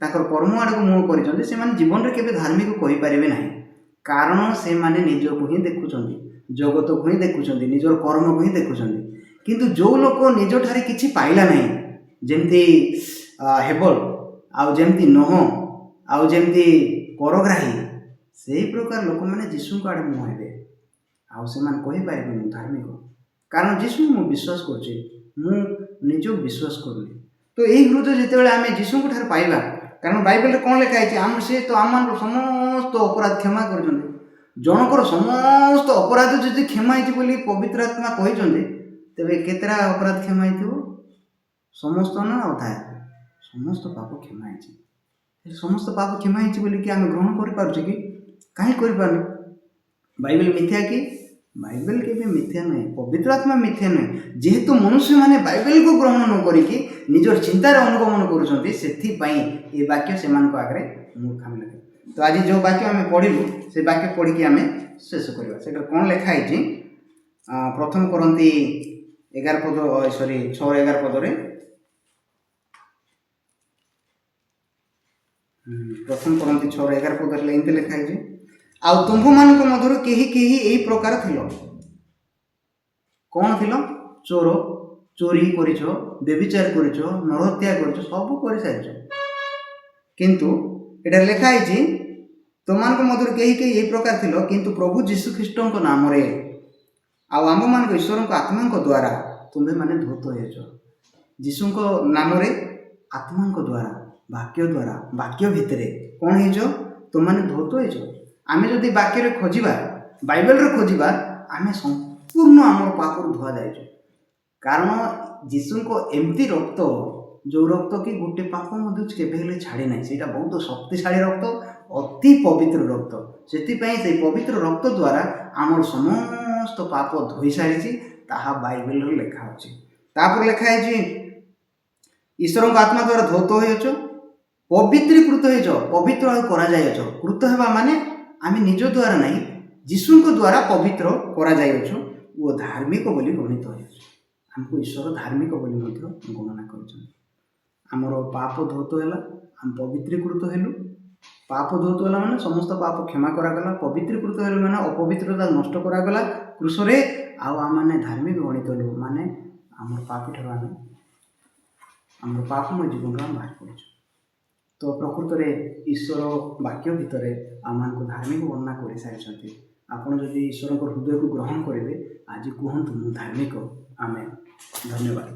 ତାଙ୍କର କର୍ମ ଆଡ଼କୁ ମୁହଁ କରିଛନ୍ତି, ସେମାନେ ଜୀବନରେ କେବେ ଧାର୍ମିକ କହିପାରିବେ ନାହିଁ। କାରଣ ସେମାନେ ନିଜକୁ ହିଁ ଦେଖୁଛନ୍ତି, ଜଗତକୁ ହିଁ ଦେଖୁଛନ୍ତି, ନିଜର କର୍ମକୁ ହିଁ ଦେଖୁଛନ୍ତି। କିନ୍ତୁ ଯେଉଁ ଲୋକ ନିଜଠାରେ କିଛି ପାଇଲା ନାହିଁ, ଯେମିତି ହେବଲ, ଆଉ ଯେମିତି ନୋହ, ଆଉ ଯେମିତି କରଗ୍ରାହୀ, ସେହି ପ୍ରକାର ଲୋକମାନେ ଯୀଶୁଙ୍କ ଆଡ଼େ ମୁହଁ ହେବେ, ଆଉ ସେମାନେ କହିପାରିବେ ମୁଁ ଧାର୍ମିକ। କାରଣ ଯୀଶୁଙ୍କୁ ମୁଁ ବିଶ୍ୱାସ କରୁଛି, ମୁଁ ନିଜକୁ ବିଶ୍ୱାସ କରୁନି। ତ ଏଇ ହୃଦୟ ଯେତେବେଳେ ଆମେ ଯୀଶୁଙ୍କ ଠାରୁ ପାଇବା, କାରଣ ବାଇବେଲରେ କ'ଣ ଲେଖା ହେଇଛି, ସେ ତ ଆମମାନଙ୍କର ସମସ୍ତ ଅପରାଧ କ୍ଷମା କରୁଛନ୍ତି। ଜଣଙ୍କର ସମସ୍ତ ଅପରାଧ ଯଦି କ୍ଷମା ହେଇଛି ବୋଲି ପବିତ୍ର ଆତ୍ମା କହିଛନ୍ତି, ତେବେ କେତେଟା ଅପରାଧ କ୍ଷମା ହେଇଥିବ? ସମସ୍ତ ନା ଅଧା? ସମସ୍ତ ପାପ କ୍ଷମା ହେଇଛି। ସମସ୍ତ ପାପ କ୍ଷମା ହେଇଛି ବୋଲିକି ଆମେ ଗ୍ରହଣ କରିପାରୁଛୁ କି? କାହିଁ କରିପାରୁନି? ବାଇବେଲ ମିଥ୍ୟା କି? ବାଇବେଲ କେବେ ମିଥ୍ୟା ନୁହେଁ, ପବିତ୍ର ଆତ୍ମା ମିଥ୍ୟା ନୁହେଁ। ଯେହେତୁ ମନୁଷ୍ୟମାନେ ବାଇବେଲକୁ ଗ୍ରହଣ ନ କରିକି ନିଜର ଚିନ୍ତାରେ ଅନୁଗମନ କରୁଛନ୍ତି, ସେଥିପାଇଁ ଏ ବାକ୍ୟ ସେମାନଙ୍କ ଆଗରେ ମୂର୍ଖାମି ଲାଗେ। ତ ଆଜି ଯେଉଁ ବାକ୍ୟ ଆମେ ପଢ଼ିଲୁ, ସେ ବାକ୍ୟ ପଢ଼ିକି ଆମେ ଶେଷ କରିବା। ସେଟା କ'ଣ ଲେଖା ହେଇଛି? ପ୍ରଥମ କରନ୍ତି 6:11 ପଦରେ, ପ୍ରଥମ କରନ୍ତି 6:11 ପଦରେ ଏମିତି ଲେଖା ହେଇଛି, ଆଉ ତୁମ୍ଭମାନଙ୍କ ମଧ୍ୟରୁ କେହି କେହି ଏହି ପ୍ରକାର ଥିଲ। କ'ଣ ଥିଲ? ଚୋର, ଚୋରି କରିଛ, ବ୍ୟଭିଚାର କରିଛ, ନରହତ୍ୟା କରିଛ, ସବୁ କରିସାରିଛ। କିନ୍ତୁ ଏଠାରେ ଲେଖା ହେଇଛି, ତୁମମାନଙ୍କ ମଧ୍ୟରୁ କେହି କେହି ଏହି ପ୍ରକାର ଥିଲ, କିନ୍ତୁ ପ୍ରଭୁ ଯୀଶୁ ଖ୍ରୀଷ୍ଟଙ୍କ ନାମରେ ଆଉ ଆମ୍ଭମାନଙ୍କ ଈଶ୍ୱରଙ୍କ ଆତ୍ମାଙ୍କ ଦ୍ୱାରା ତୁମ୍ଭେମାନେ ଧୌତ ହେଇଛ। ଯୀଶୁଙ୍କ ନାମରେ, ଆତ୍ମାଙ୍କ ଦ୍ୱାରା, ବାକ୍ୟ ଦ୍ୱାରା, ବାକ୍ୟ ଭିତରେ କ'ଣ ହେଇଛ? ତୁମମାନେ ଧୌତ ହେଇଛ। ଆମେ ଯଦି ବାକ୍ୟରେ ଖୋଜିବା, ବାଇବେଲରେ ଖୋଜିବା, ଆମେ ସମ୍ପୂର୍ଣ୍ଣ ଆମର ପାପରୁ ଧୁଆ ଯାଇଛୁ। କାରଣ ଯୀଶୁଙ୍କ ଏମିତି ରକ୍ତ, ଯେଉଁ ରକ୍ତ କି ଗୋଟେ ପାପ ମଧ୍ୟ କେବେ ହେଲେ ଛାଡ଼ି ନାହିଁ, ସେଇଟା ବହୁତ ଶକ୍ତିଶାଳୀ ରକ୍ତ, ଅତି ପବିତ୍ର ରକ୍ତ। ସେଥିପାଇଁ ସେଇ ପବିତ୍ର ରକ୍ତ ଦ୍ୱାରା ଆମର ସମସ୍ତ ପାପ ଧୋଇ ସାରିଛି, ତାହା ବାଇବେଲରେ ଲେଖା ଅଛି। ତାପରେ ଲେଖା ହେଇଛି, ଈଶ୍ୱରଙ୍କ ଆତ୍ମା ଦ୍ୱାରା ଧୌତ ହୋଇଅଛ, ପବିତ୍ରୀକୃତ ହେଇଛ, ପବିତ୍ର ଆଉ କରାଯାଇଅଛ। କୃତ ହେବା ମାନେ ଆମେ ନିଜ ଦ୍ୱାରା ନାହିଁ, ଯୀଶୁଙ୍କ ଦ୍ୱାରା ପବିତ୍ର କରାଯାଇଅଛୁ ଓ ଧାର୍ମିକ ବୋଲି ଗଣିତ ହୋଇଅଛୁ। ଆମକୁ ଈଶ୍ୱର ଧାର୍ମିକ ବୋଲି ମଧ୍ୟ ଗଣନା କରିଛନ୍ତି। ଆମର ପାପ ଧୌତ ହେଲା, ଆମେ ପବିତ୍ରୀକୃତ ହେଲୁ। ପାପ ଧୌତ ହେଲା ମାନେ ସମସ୍ତ ପାପ କ୍ଷମା କରାଗଲା। ପବିତ୍ରୀକୃତ ହେଲୁ ମାନେ ଅପବିତ୍ରତା ନଷ୍ଟ କରାଗଲା କୃଷରେ, ଆଉ ଆମମାନେ ଧାର୍ମିକ ଗଣିତ ହେଲୁ ମାନେ ଆମର ପାପ ଠାରୁ ଆମର ପାପମୟ ଜୀବନରୁ ଆମେ ବାହାରି ପଡ଼ିଛୁ। ତ ପ୍ରକୃତରେ ଈଶ୍ୱର ବାକ୍ୟ ଭିତରେ ଆମମାନଙ୍କୁ ଧାର୍ମିକ ବର୍ଣ୍ଣନା କରିସାରିଛନ୍ତି। ଆପଣ ଯଦି ଈଶ୍ୱରଙ୍କ ହୃଦୟକୁ ଗ୍ରହଣ କରିବେ, ଆଜି କୁହନ୍ତୁ ମୁଁ ଧାର୍ମିକ। ଆମେ ଧନ୍ୟବାଦ।